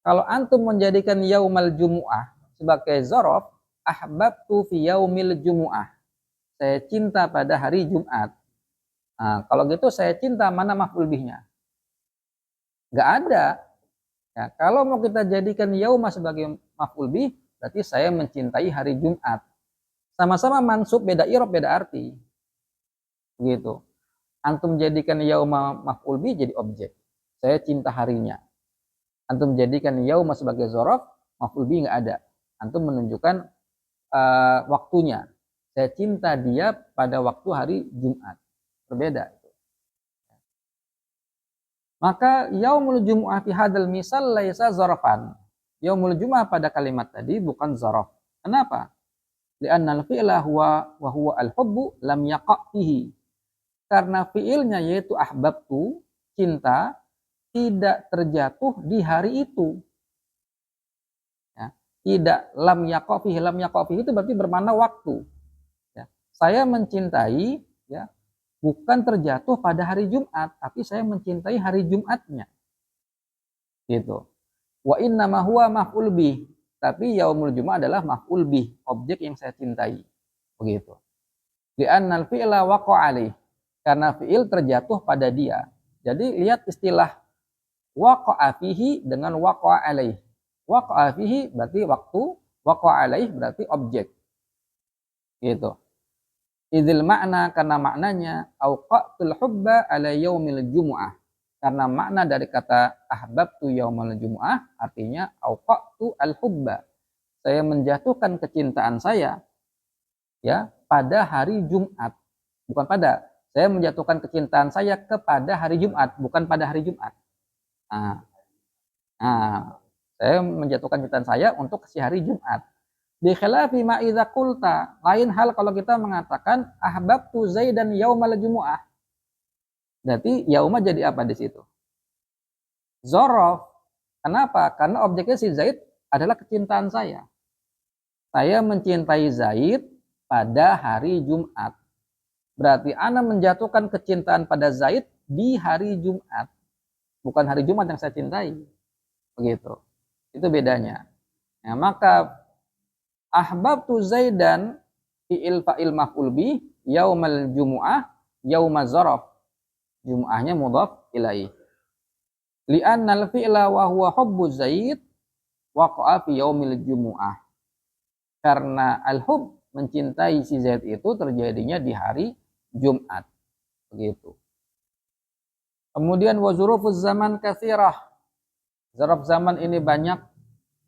Speaker 1: Kalau antum menjadikan yaumal jumu'ah sebagai zorof, ahbabtu fi yaumil jumu'ah. Saya cinta pada hari Jumat. Nah, kalau gitu saya cinta, mana maf'ul bihnya? Gak ada. Ya, kalau mau kita jadikan yauma sebagai maf'ul bih, berarti saya mencintai hari Jumat. Sama-sama mansub, beda irob, beda arti. Begitu. Antum jadikan yauma maf'ul bih jadi objek. Saya cinta harinya. Antum jadikan yauma sebagai zorof, maf'ul bih nggak ada. Antum menunjukkan waktunya. Saya cinta dia pada waktu hari Jumat. Berbeda. Maka yaumul jumu'ah fi hadzal misal laisa zarafan. Yaumul jumu'ah pada kalimat tadi bukan zaraf. Kenapa? Li'annal fi'la huwa wa huwa al-hubbu lam yaqa' fihi. Karena fi'ilnya yaitu ahbabtu, cinta, tidak terjatuh di hari itu. Ya, tidak lam yaqa' fihi. Lam yaqa' fihi itu berarti bermakna waktu. Ya, saya mencintai, ya, bukan terjatuh pada hari Jumat, tapi saya mencintai hari Jumatnya. Gitu. Wa inna ma huwa maf'ul bih. Tapi yaumul jumu'ah adalah maf'ul bih, objek yang saya cintai. Begitu. Li'annal fi'la waqa'a alaih. Karena fi'il terjatuh pada dia. Jadi lihat istilah waqa'a fihi dengan waqa'a alaih. Waqa'a fihi berarti waktu, waqa'a alaih berarti objek. Gitu. Idzil makna, karena maknanya auqatul hubba ala yaumil jumu'ah. Karena makna dari kata ahbabtu yaumil jumu'ah artinya auqatu al hubba. Saya menjatuhkan kecintaan saya, ya, pada hari Jumat. Bukan pada, saya menjatuhkan kecintaan saya kepada hari Jumat, bukan pada hari Jumat. Saya menjatuhkan kecintaan saya untuk si hari Jumat. Bi khilafi ma idza qulta, lain hal kalau kita mengatakan ahbabtu Zaidan yaumal jumu'ah. Berarti yauma jadi apa di situ? Zorof. Kenapa? Karena objeknya si Zaid adalah kecintaan saya. Saya mencintai Zaid pada hari Jumat. Berarti ana menjatuhkan kecintaan pada Zaid di hari Jumat. Bukan hari Jumat yang saya cintai. Begitu. Itu bedanya. Nah, maka ahbabtu Zaidan fi'il fa'il maf'ul bih yaumal jumu'ah yaumaz zaraf. Jumu'ahnya mudhaf ilaih. Li'annal fi'la wa huwa hubbu Zaid waqa'a fi yaumil jumu'ah. Karena al-hub, mencintai si Zaid itu terjadinya di hari Jumat. Begitu. Kemudian wa zurufuz zaman katsirah. Zaraf zaman ini banyak.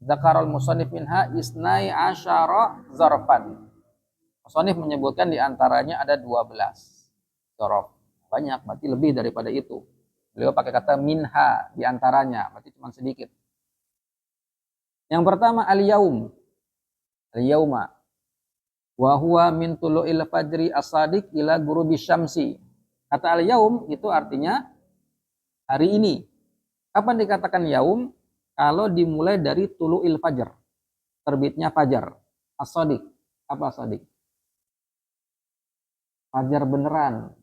Speaker 1: Zakarul musannif minha isnai asyara zarfan. Musannif menyebutkan di antaranya ada 12 zaraf. Banyak, berarti lebih daripada itu. Beliau pakai kata minha, di antaranya, berarti cuma sedikit. Yang pertama al-yaum. Al-yauma. Wa huwa min tulu'il fajri as-sadiq ila ghurubi syamsi. Kata al-yaum itu artinya hari ini. Kapan dikatakan yaum? Kalau dimulai dari tulu'il fajr, terbitnya fajar. As-sadiq. Apa as-sadiq? Fajar beneran.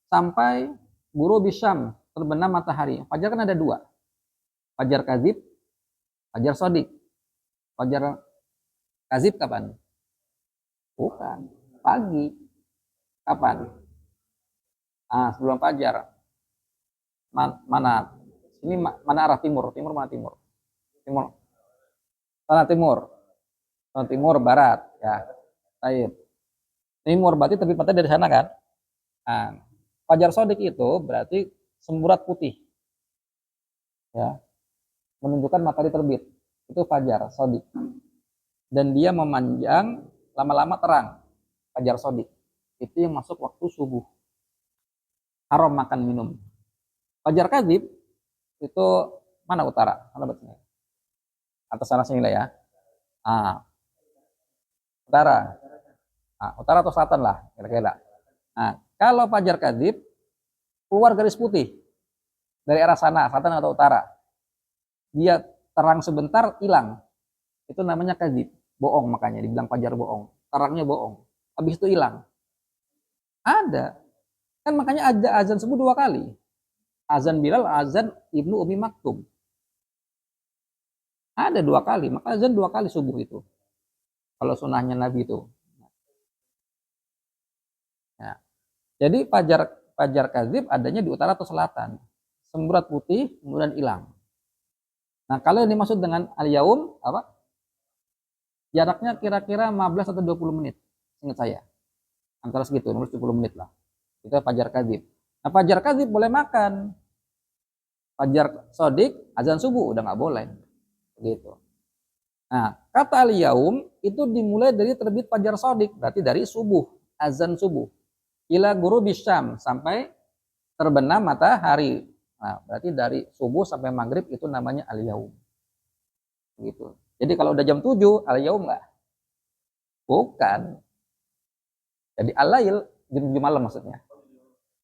Speaker 1: Sampai ghurubi syam, terbenam matahari. Fajar kan ada dua. Fajar kadzib, fajar shadiq. Fajar kadzib kapan? Bukan. Pagi. Kapan? Sebelum fajar. Mana? Ini mana arah timur? Timur mana timur? Timur. Sana timur. Sana timur barat. Ya. Baik. Timur berarti terbit matahari dari sana kan? Fajar shadiq itu berarti semburat putih. Ya. Menunjukkan matahari terbit. Itu fajar shadiq. Dan dia memanjang lama-lama terang. Fajar shadiq. Itu yang masuk waktu subuh. Haram makan minum. Fajar kadzib itu mana utara? Mana bacanya? Atas sana sini lah ya. Utara. Utara atau selatan lah kira-kira. Kalau fajar kadzib keluar garis putih dari arah sana, selatan atau utara. Dia terang sebentar, hilang. Itu namanya kadzib. Bohong, makanya dibilang fajar bohong. Terangnya bohong. Habis itu hilang. Ada. Kan makanya ada azan subuh 2 kali. Azan Bilal, azan Ibnu Umi Maktum. Ada 2 kali, maka azan 2 kali subuh itu. Kalau sunnahnya Nabi itu. Ya. Jadi fajar kadzib adanya di utara atau selatan. Semburat putih, kemudian hilang. Nah, kalau yang dimaksud dengan al-yaum, apa? Jaraknya kira-kira 15 atau 20 menit. Ingat saya. Antara segitu, 20 menit lah. Itu fajar kadzib. Nah, fajar kadzib boleh makan. Fajar shadiq, azan subuh udah nggak boleh. Begitu. Nah, kata al-yaum itu dimulai dari terbit fajar shadiq, berarti dari subuh, azan subuh. Ila ghurubi syam, sampai terbenam matahari. Nah, berarti dari subuh sampai maghrib itu namanya al-yaum. Gitu. Jadi kalau udah jam 7, al-yaum enggak? Bukan. Jadi al-lail, jam 7 malam maksudnya.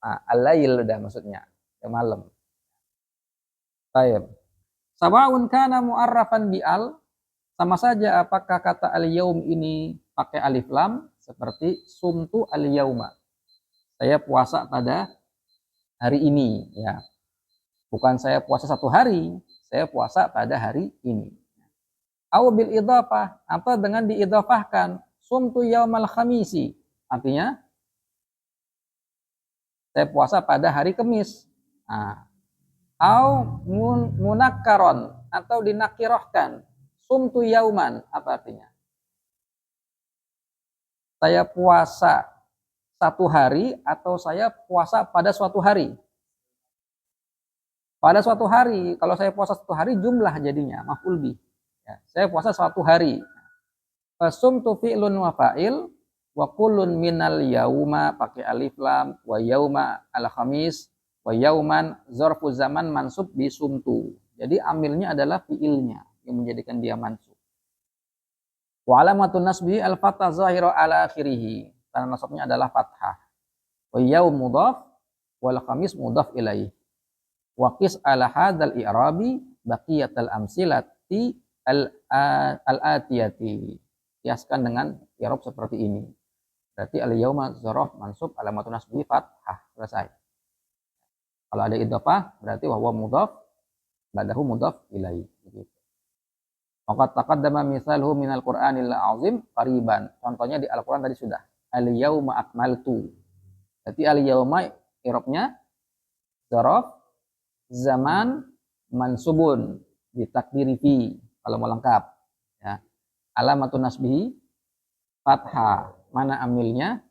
Speaker 1: Al-lail udah maksudnya, jam malam. Baik. Sawa'un kana mu'arrafan bi'al, sama saja apakah kata al-yaum ini pakai alif lam, seperti sumtu al-yauma. Saya puasa pada hari ini, ya. Bukan saya puasa 1 hari, saya puasa pada hari ini. Au bil idhafah, atau dengan diidhafahkan, sumtu yaumal khamisi. Artinya saya puasa pada hari Kamis. Au munakkaron, atau dinakirohkan, sumtu yauman. Apa artinya? Saya puasa 1 hari atau saya puasa pada suatu hari. Pada suatu hari, kalau saya puasa 1 hari jumlah jadinya maf'ul bih. Ya, saya puasa 1 hari. Fasumtu fi'lun wa fa'il wa kullun minal yauma pakai alif lam, wa yauma al khamis, wa yauman zarfu zaman mansub bi sumtu. Jadi amilnya adalah fi'ilnya yang menjadikan dia mansub. Wa alamatun nasbi al fathah zahira ala akhirih. Karena nasabnya adalah fathah. Wa yaum mudhaf wal khamis mudhaf ilaih. Wa qis ala hadzal i'rabi baqiyatal amsilati al-atiyati. Kiaskan dengan i'rab seperti ini. Berarti al-yauma dzaraf mansub alamatun nasbi fathah. Selesai. Kalau ada idhofah berarti wa huwa mudhaf ba'dahu mudhaf ilaih. Begitu. Maka taqaddama misalhu minal Qur'anil azim qariban. Contohnya di Al-Qur'an tadi sudah. Al-yauma akmaltu. Berarti al-yauma i'rabnya dzaraf zaman mansubun ditakdiri fi kalau mau lengkap, ya. Alamatun nasbihi fathah, mana amilnya?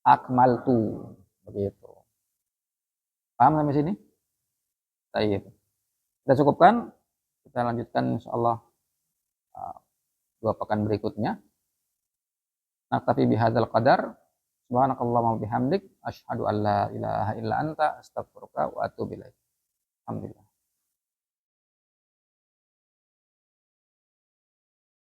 Speaker 1: Akmaltu. Begitu. Paham sampai sini? Baik. Kita cukupkan. Kita lanjutkan insyaallah 2 pekan berikutnya. Naktafi bihadzal qadar. Subhanakallahumma bihamdik asyhadu an la ilaha illa anta astaghfiruka wa atubu ilaik. Alhamdulillah.